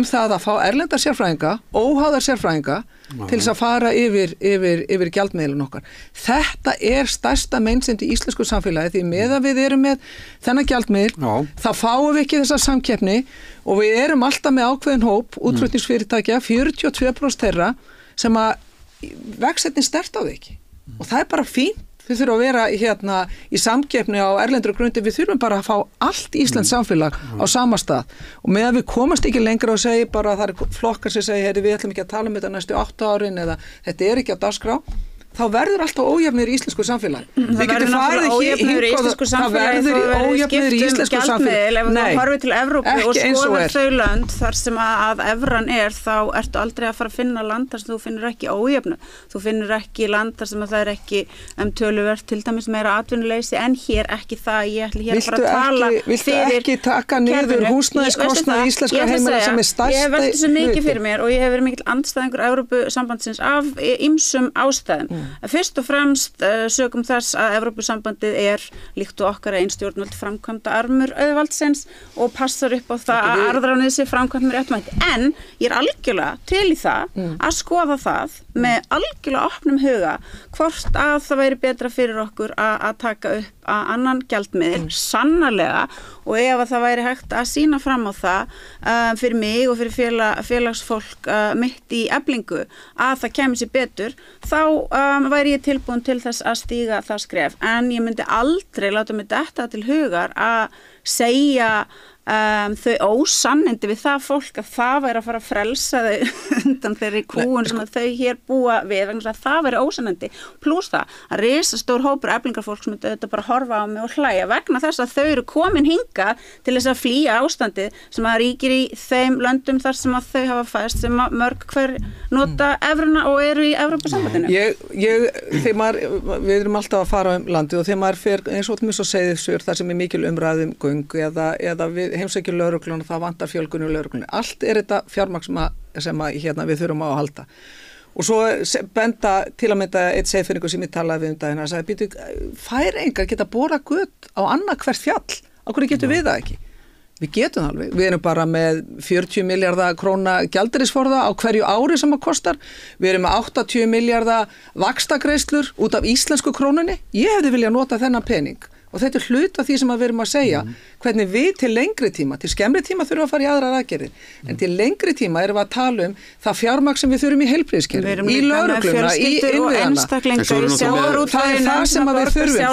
það að fá erlenda sérfræðinga, óháðar sérfræðinga til þess að fara yfir gjaldmiðlun okkar. Þetta stærsta meinsemd í íslensku samfélagi, því meðan við erum með þennan gjaldmiðl, þá fáum við ekki þessa samkeppni og við erum alltaf með ákveðin hóp útflutningsfyrirtækja, 42% þeirra sem að vextin sterkt á því ekki. Og það bara fínt. Við þurfum að vera í samkeppni á erlendri grundi, við þurfum bara að fá allt Íslands samfélag á sama stað og meðan við komast ekki lengra og segja bara að það flokkar sem segja, við ætlum ekki að tala um þetta næstu 8 árin eða þetta ekki á dagskrá, þá verður alltaf ójafnir í íslensku samfélagi. Það verður náttúrulega ójafnir í íslensku samfélagi, þá verður skipt gjaldmiðil. Ef þú horfir til Evrópu og skoðar þau lönd þar sem að evran þá ertu aldrei að fara að finna land þar sem þú finnur ekki ójafnu. Þú finnur ekki land þar sem það ekki töluvert, til dæmis meira atvinnuleysi, en hér ekki það. Ég ætla hér bara að tala fyrir. Viltu ekki taka niður húsnæðiskostnað íslenska heimila sem stærsti hluti? Ég velti svo mikið fyrir mér og ég hef verið mikill andstæðingur Evrópusambandsins af ýmsum ástæðum. Fyrst og fremst sögum þess að Evrópusambandið líkt og okkar einn stjórnvöld framkvæmda armur auðvaldsins og passar upp á það að arðránið sé framkvæmt með réttum hætti. En ég algjörlega til í það að skoða það með algjörlega opnum huga hvort að það væri betra fyrir okkur að taka upp að annan gjaldmiðil, sannarlega, og ef að það væri hægt að sýna fram á það fyrir mig og fyrir félagsfólk mitt í Eflingu að það kemur sér betur, þá væri ég tilbúin til þess að stíga það skref. En ég myndi aldrei láta mig detta til hugar að segja þau ósannindi við það fólk að það væri að fara að frelsa þau undan þeirri kúun sem að þau hér búa við, vegna að það væri ósannindi, pluss það að risastór hópur Eflingarfólk sem þetta bara horfa á mig og hlæja vegna þess að þau eru komin hinga til þess að flýja ástandið sem að ríkir í þeim löndum þar sem að þau hafa fæst, sem að mörg hver nota evruna og eru í Evrópusambandinu. Við erum alltaf að fara landið og þegar maður fer eins og mjög svo Seyðisfjörð þar sem mikil umræðum göng eða við heimsækjum lögregluna, það vantar fjölgun í lögreglunni. Allt þetta fjármagn sem við þurfum á að halda. Og svo benda til að mynda eitt seyðfirðingur sem ég talaði við daginn, að sagði, Færeyingar geta borað gutt á annað hvert fjall. Á hverju getum við það ekki? Við getum það alveg. Við erum bara með 40 milljarða króna gjaldeyrisforða á hverju ári sem það kostar. Við erum með 80 milljarða vaxtagreiðslur út af íslensku krónunni. Ég hefði viljað nota þennan pening. Og þetta hluta því sem við erum að segja, hvernig við til lengri tíma, til skemmri tíma þurfum að fara í aðrar aðgerðir, en til lengri tíma erum við að tala það fjármagn sem við þurfum í heilbrigðiskerfið, í lögregluna, í innviðina. Það það sem við þurfum. Þetta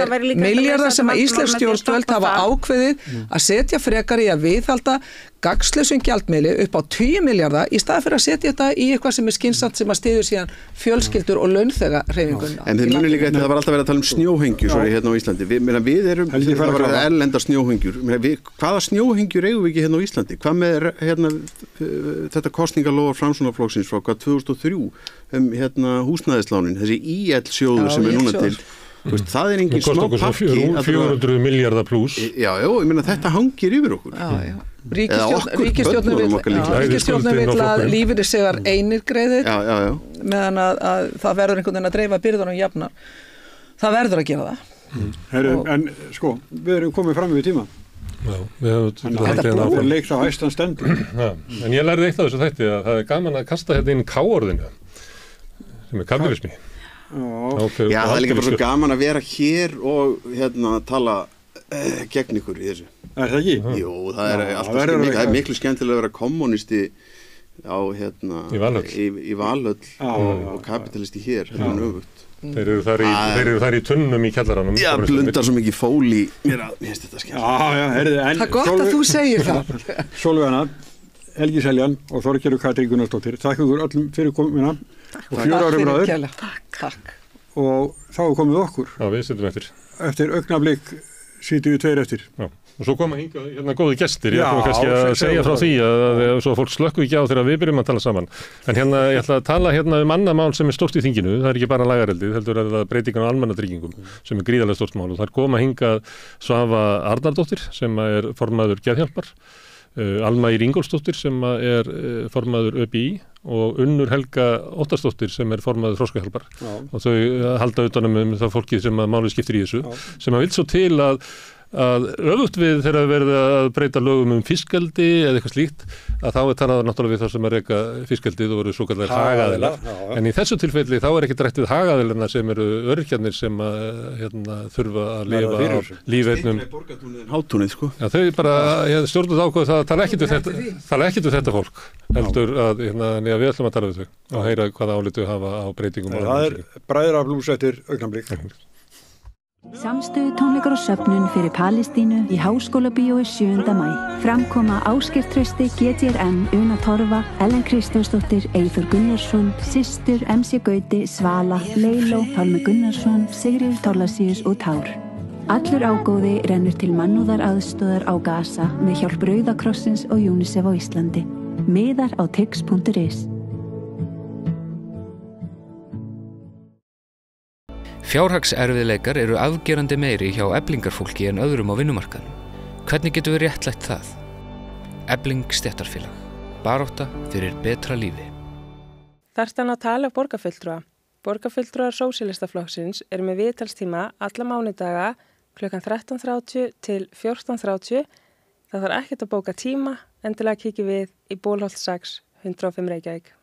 eru milljarðar sem að íslensk stjórnvöld hafa ákveðið að setja frekar í að viðhalda gagnslausum gjaldmiðli upp á 10 milljarða í stað fyrir að setja þetta í eitthvað sem skynsamt sem að styður síðan fjölskyldur og launþega hreyfinguna. En þið munið líka það var alltaf verið að tala um snjóhengjur hérna á Íslandi. Við erum erlendar snjóhengjur. Hvaða snjóhengjur eigum við ekki hérna á Íslandi? Hvað með þetta kosningalóðar Framsóknarflokksins frá 2003 húsnæðislánin, þessi ÍL-sjóður sem núna til. Það engin smá pakki 400 milljarðar pluss. Já, ég meina þetta hangir yfir okkur. Ríkisstjórnin vill að lífeyrisþegar einir greiðir meðan að það verður einhvern veginn að dreifa byrðunum jafnar. Það verður að gera það. En sko, við erum komið fram við tíma. Það leikt á hæstan stendur. En ég lærði eitt af þessu þætti að það gaman að kasta hérna inn K-orðinu sem kapitalismi. Já, það líka bara svo gaman að vera hér og tala gegn ykkur í þessu. Er það ekki? Jú, það er miklu skemmtilega að vera kommunisti á í Valhöll og kapitalisti hér, þetta er öfugt. Þeir eru þar í tunnum í kjallaranum. Já, blundar svo mikið fól í mér finnst þetta skemmt. Það er gott að þú segir það. Sólveig Helgi Seljan og Þorgerður Katrín Gunnarsdóttir, þakka ykkur öllum fyrir komuna og 4 árum ráður. Takk. Og þá er komið okkur. Já, við sittum eftir. Eftir augnablik sittum við 2 eftir. Já. Og svo koma hingað góði gestir, ég ætlum kannski að segja frá því að svo fólk slökku ekki á þegar við byrjum að tala saman. En ég ætla að tala annað mál sem er stórt í þinginu, það er ekki bara lagareldið, heldur að það breytingar á almannatryggingum sem er gríðarlega stórt mál og það er koma hingað Svava Arnardóttir sem er formaður Geðhjálpar, Alma Ýr Ingólfsdóttir sem er formaður ÖBÍ og Unnur Helga Óttarsdóttir sem er formaður Þroskahjálpar og þau halda utanum það fólkið sem að málið skiptir í þessu sem að vill svo til að öfugt við þegar verið að breyta lögum fiskeldi eða eitthvað slíkt að þá er talað náttúrulega við þá sem að reka fiskeldið og eru svo kallar hagaðilar en í þessu tilfelli þá er ekki rætt við hagaðilarna sem eru öryrkjarnir sem að þurfa að lifa á lífeitnum Hátúnið sko. Já, þau bara stjórnuð ákveðu það tala ekkert við þetta fólk heldur að við ætlum að tala við þau og heyra hvaða álitu hafa á breytingum. Það er bræðrablús eftir augnablik. Samstöðu tónleikar og söfnun fyrir Palestínu í Háskólabíói 7. maí. Framkoma Ásgeir Trausti, GTRM, Una Torfa, Ellen Kristjánsdóttir, Eyþór Gunnarsson, Systur, MC Gauti, Svala, Leiló, Pálmi Gunnarsson, Sigríður Thorlacius og Tár. Allur ágóði rennur til mannúðaraðstoðar á Gaza með hjálp Rauða krossins og UNICEF á Íslandi. Miðar á tix.is. Fjárhagserfiðleikar eru afgerandi meiri hjá eflingarfólki en öðrum á vinnumarkaðnum. Hvernig getum við réttlætt það? Efling stéttarfélag. Barátta fyrir betra lífi. Þarftu að tala borgarfulltrúa. Borgarfulltrúar Sósíalistaflokksins eru með viðtalstíma alla mánudaga klukkan 13:30 til 14:30. Það þarf ekkert að bóka tíma, endilega kíkjum við í Bólholt 6, 105 Reykjavík.